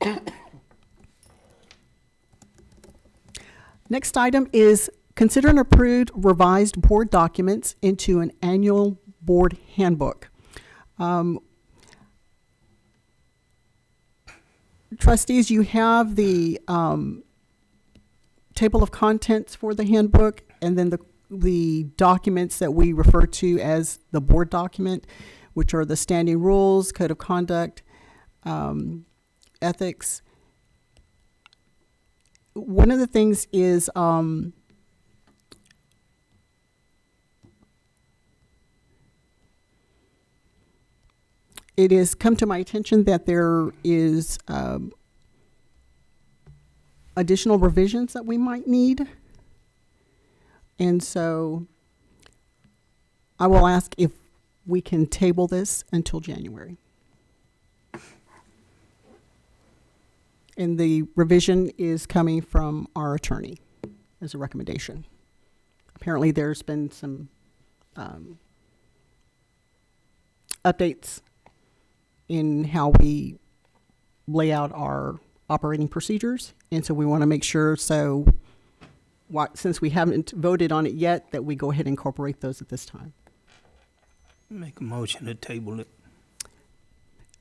Next item is consider and approve revised board documents into an annual board handbook. Trustees, you have the table of contents for the handbook, and then the documents that we refer to as the board document, which are the standing rules, code of conduct, ethics. One of the things is it has come to my attention that there is additional revisions that we might need. And so I will ask if we can table this until January. And the revision is coming from our attorney as a recommendation. Apparently there's been some updates in how we lay out our operating procedures. And so we want to make sure, since we haven't voted on it yet, that we go ahead and incorporate those at this time. Make a motion to table it.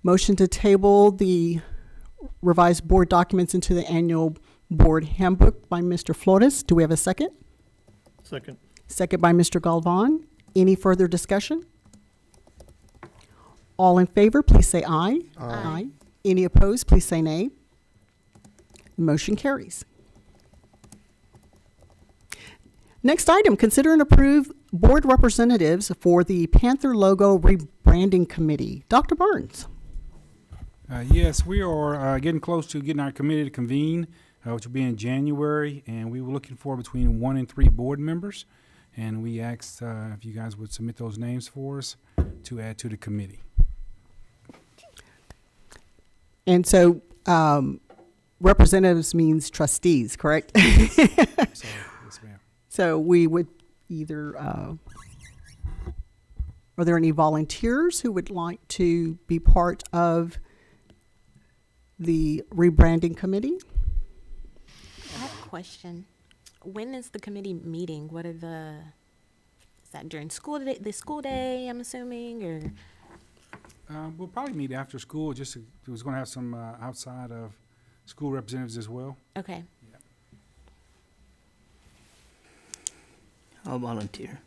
Motion to table the revised board documents into the annual board handbook by Mr. Flores. Do we have a second? Second. Second by Mr. Galvan. Any further discussion? All in favor, please say aye. Aye. Any opposed, please say nay. The motion carries. Next item, consider and approve board representatives for the Panther logo rebranding committee. Dr. Burns. Yes, we are getting close to getting our committee to convene, which will be in January, and we were looking for between 1 and 3 board members, and we asked if you guys would submit those names for us to add to the committee. And so representatives means trustees, correct? Yes, ma'am. So we would either, are there any volunteers who would like to be part of the rebranding committee? I have a question. When is the committee meeting? What are is that during school day, the school day, I'm assuming, or? We'll probably meet after school, we was gonna have some, outside of school representatives as well. Okay. I'll volunteer.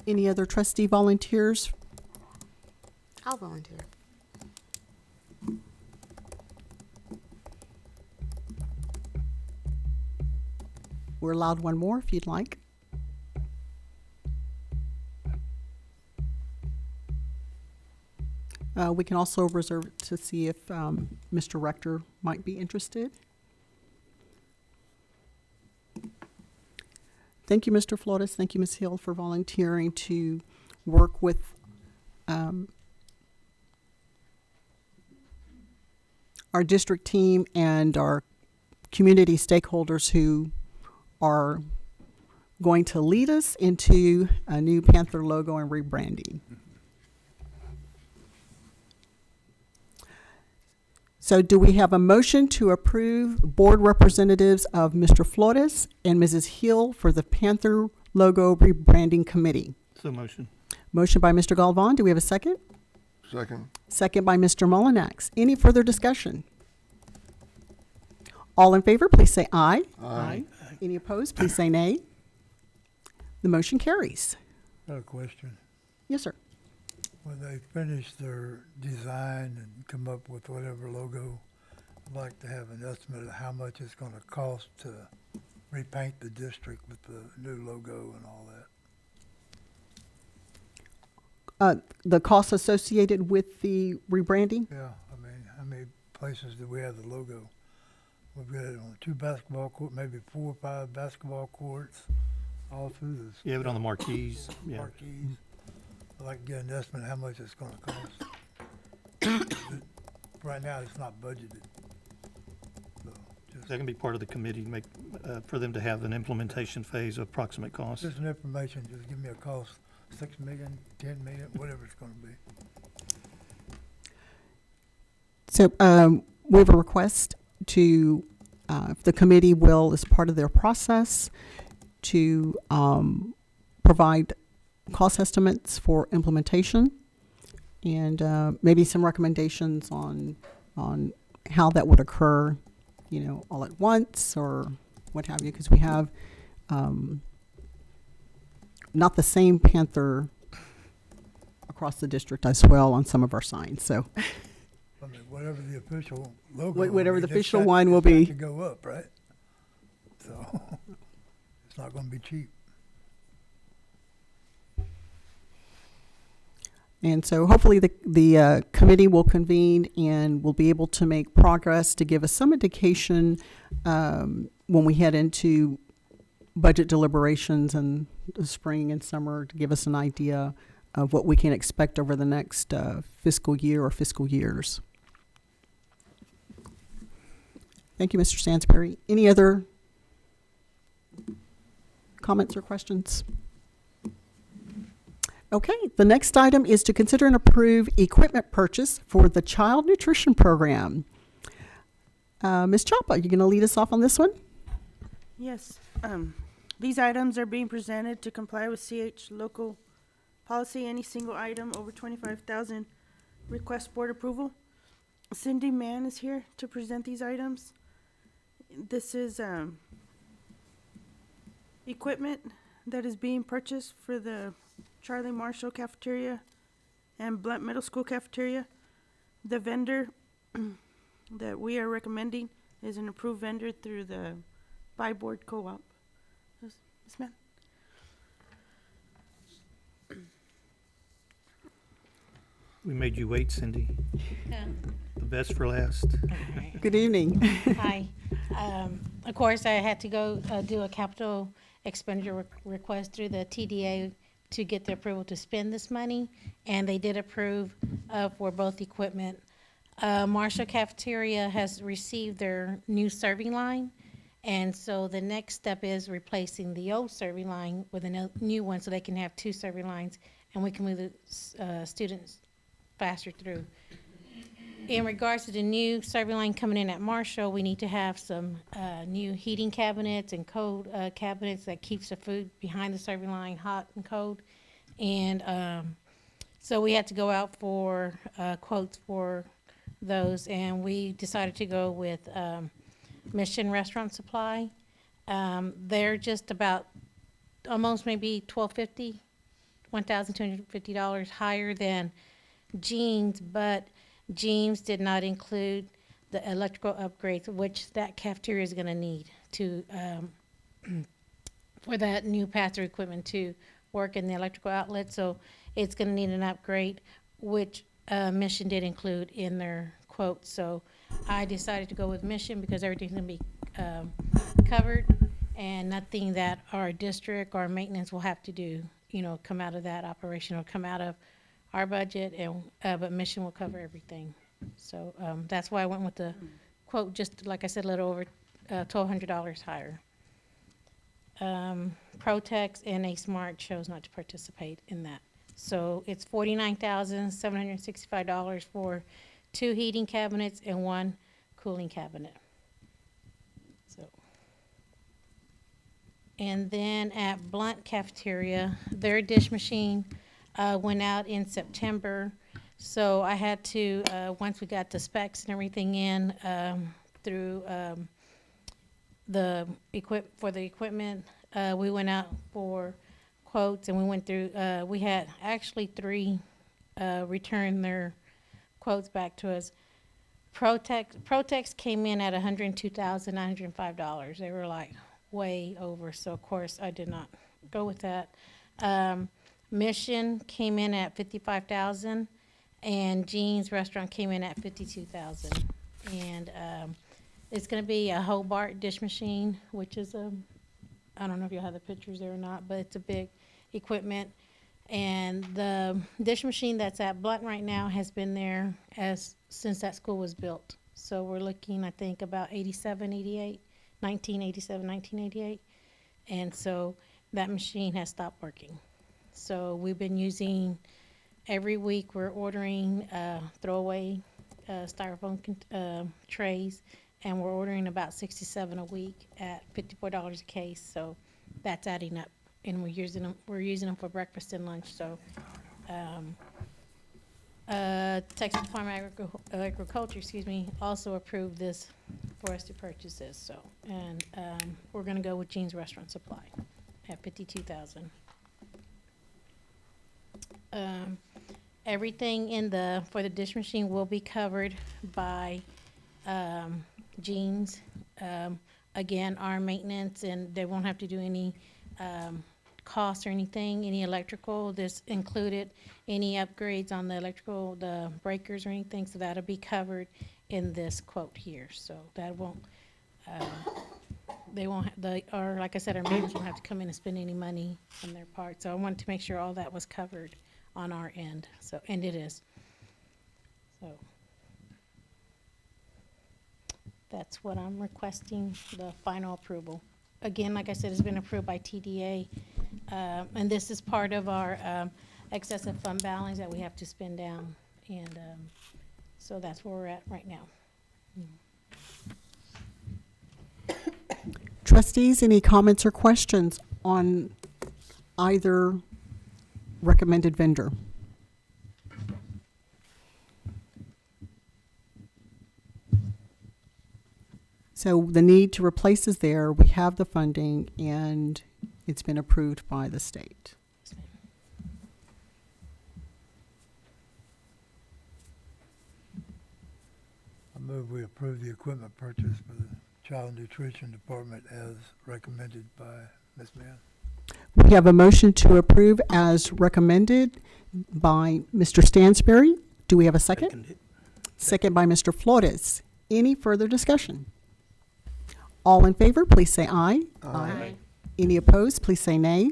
Any other trustee volunteers? I'll volunteer. We're allowed one more if you'd like. We can also reserve it to see if Mr. Rector might be interested. Thank you, Mr. Flores. Thank you, Ms. Hill, for volunteering to work with our district team and our community stakeholders who are going to lead us into a new Panther logo and rebranding. So do we have a motion to approve board representatives of Mr. Flores and Mrs. Hill for the Panther logo rebranding committee? So motion. Motion by Mr. Galvan. Do we have a second? Second. Second by Mr. Mullinax. Any further discussion? All in favor, please say aye. Aye. Any opposed, please say nay. The motion carries. I have a question. Yes, sir. When they finish their design and come up with whatever logo, I'd like to have an estimate of how much it's gonna cost to repaint the district with the new logo and all that. The costs associated with the rebranding? Yeah, I mean, how many places do we have the logo? We've got it on 2 basketball courts, maybe 4 or 5 basketball courts, all through this. You have it on the marquees. Yeah. Marquees. I'd like to get an estimate of how much it's gonna cost. Right now, it's not budgeted. So just, That can be part of the committee, make, for them to have an implementation phase of approximate cost. just an information, just give me a cost, 6 million, 10 million, whatever it's gonna be. So we have a request to, the committee will, as part of their process, to provide cost estimates for implementation and maybe some recommendations on how that would occur, you know, all at once or what have you, because we have not the same Panther across the district as well on some of our signs, so. I mean, whatever the official logo. Whatever the it's official got- one will it's got be. to go up, right? So, it's not gonna be cheap. And so hopefully the committee will convene and will be able to make progress to give us some indication when we head into budget deliberations in the spring and summer, to give us an idea of what we can expect over the next fiscal year or fiscal years. Thank you, Mr. Stansberry. Any other comments or questions? Okay, the next item is to consider and approve equipment purchase for the Child Nutrition Program. Ms. Chapa, you going to lead us off on this one? Yes. These items are being presented to comply with CH local policy. Any single item over 25,000 request board approval. Cindy Mann is here to present these items. This is equipment that is being purchased for the Charlie Marshall cafeteria and Blunt Middle School cafeteria. The vendor that we are recommending is an approved vendor through the Buy Board Co-op. Ms. Mann? We made you wait, Cindy. The best for last. Good evening. Hi. Of course, I had to go do a capital expenditure request through the TDA to get the approval to spend this money, and they did approve for both equipment. Marshall Cafeteria has received their new serving line, and so the next step is replacing the old serving line with a new one so they can have 2 serving lines, and we can move the students faster through. in regards to the new serving line coming in at Marshall, we need to have some new heating cabinets and cold cabinets that keeps the food behind the serving line hot and cold. And so we had to go out for quotes for those, and we decided to go with Mission Restaurant Supply. They're just about almost maybe $1,250 higher than Jeans, but Jeans did not include the electrical upgrades, which that cafeteria is going to need to for that new pass-through equipment to work in the electrical outlet. So it's going to need an upgrade, which Mission did include in their quote. So I decided to go with Mission because everything's going to be covered and nothing that our district or maintenance will have to do, you know, come out of that operation or come out of our budget, and but Mission will cover everything. So that's why I went with the quote, just like I said, a little over $1,200 higher. Protex and A Smart chose not to participate in that. So it's $49,765 for 2 heating cabinets and 1 cooling cabinet. So, and then at Blunt Cafeteria, their dish machine went out in September. So I had to, once we got the specs and everything in through the equipment, we went out for quotes, and we went through, we had actually 3 return their quotes back to us. Protex came in at $102,905. They were like way over, so of course I did not go with that. Mission came in at $55,000, and Jean's Restaurant came in at $52,000. And it's going to be a Hobart dish machine, which is a, I don't know if you'll have the pictures there or not, but it's a big equipment. And the dish machine that's at Blunt right now has been there since that school was built. So we're looking, I think, about 1988. And so that machine has stopped working. So we've been using, every week we're ordering throwaway styrofoam trays, and we're ordering about 67 a week at $54 a case. So that's adding up, and we're using them for breakfast and lunch. So Texas Department of Agriculture, also approved this for us to purchase this. So, and we're going to go with Jean's Restaurant Supply at $52,000. Everything for the dish machine will be covered by Jean's. Again, our maintenance, and they won't have to do any costs or anything, any electrical. This included any upgrades on the electrical, the breakers or anything, so that'll be covered in this quote here. So that won't, they won't, or like I said, our maintenance won't have to come in and spend any money on their part. So I wanted to make sure all that was covered on our end. So, and it is. So that's what I'm requesting, the final approval. Again, like I said, it's been approved by TDA, and this is part of our excessive fund balance that we have to spend down, and so that's where we're at right now. Trustees, any comments or questions on either recommended vendor? So the need to replace is there. We have the funding, and it's been approved by the state. I move we approve the equipment purchase for the Child Nutrition Department as recommended by Ms. Mann. We have a motion to approve as recommended by Mr. Stansberry. Do we have a second? Second by Mr. Flores. Any further discussion? All in favor, please say aye. Aye. Any opposed, please say nay.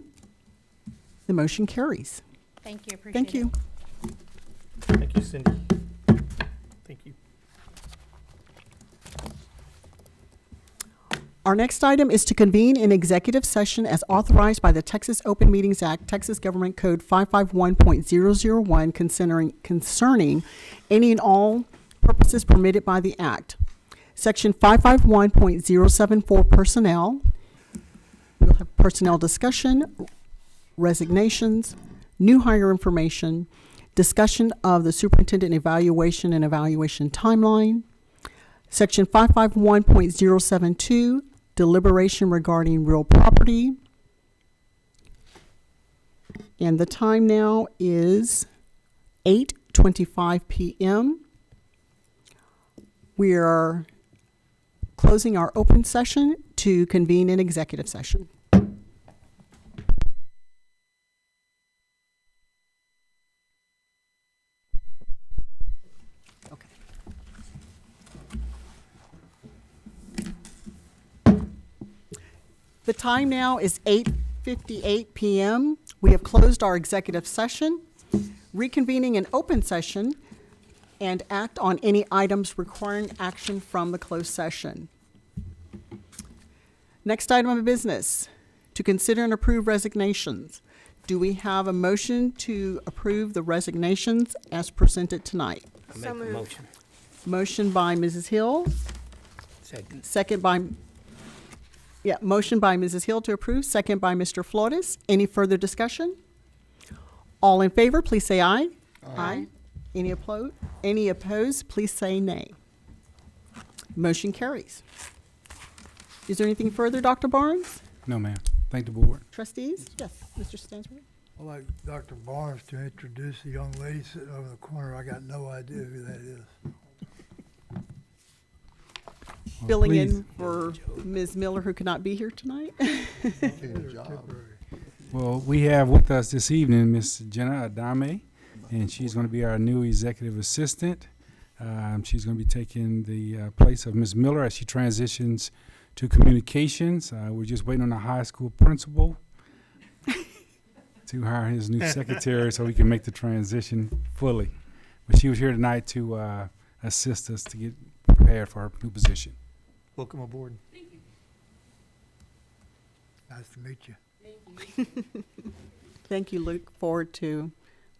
The motion carries. Thank you. Appreciate Thank you. Thank you, Cindy. Thank you. Our next item is to convene an executive session as authorized by the Texas Open Meetings Act, Texas Government Code 551.001, concerning any and all purposes permitted by the Act. Section 551.074 Personnel. We'll have personnel discussion, resignations, new hire information, discussion of the superintendent evaluation and evaluation timeline. Section 551.072, deliberation regarding real property. And the time now is 8:25 p.m. We are closing our open session to convene an executive session. The time now is 8:58 p.m. We have closed our executive session, reconvening an open session, and act on any items requiring action from the closed session. Next item of business, to consider and approve resignations. Do we have a motion to approve the resignations as presented tonight? I make a motion. Motion by Mrs. Hill, Second. motion by Mrs. Hill to approve, second by Mr. Flores. Any further discussion? All in favor, please say aye. Aye. Any opposed, please say nay. Motion carries. Is there anything further, Dr. Barnes? No, ma'am. Thank the board. Trustees? Yes, Mr. Stansbury? I'd like Dr. Barnes to introduce the young lady sitting over the corner. I got no idea who that is. Well, Filling please. in for Ms. Miller, who could not be here tonight. Well, we have with us this evening Miss Jenna Adame, and she's going to be our new executive assistant. She's going to be taking the place of Ms. Miller as she transitions to communications. We're just waiting on the high school principal to hire his new secretary so we can make the transition fully. But she was here tonight to assist us to get prepared for her new position. Welcome aboard. Nice to meet you. Thank you. Look forward to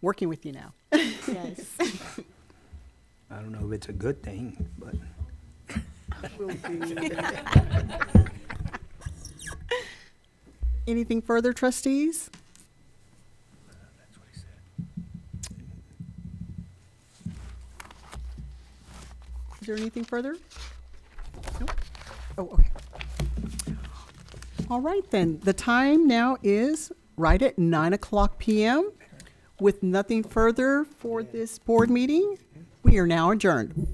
working with you now. Yes. I don't know if it's a good thing, but Anything further, trustees? that's what he said. Is there anything further? Nope. Oh, okay. All right, then. The time now is right at 9:00 p.m. With nothing further for this board meeting, we are now adjourned.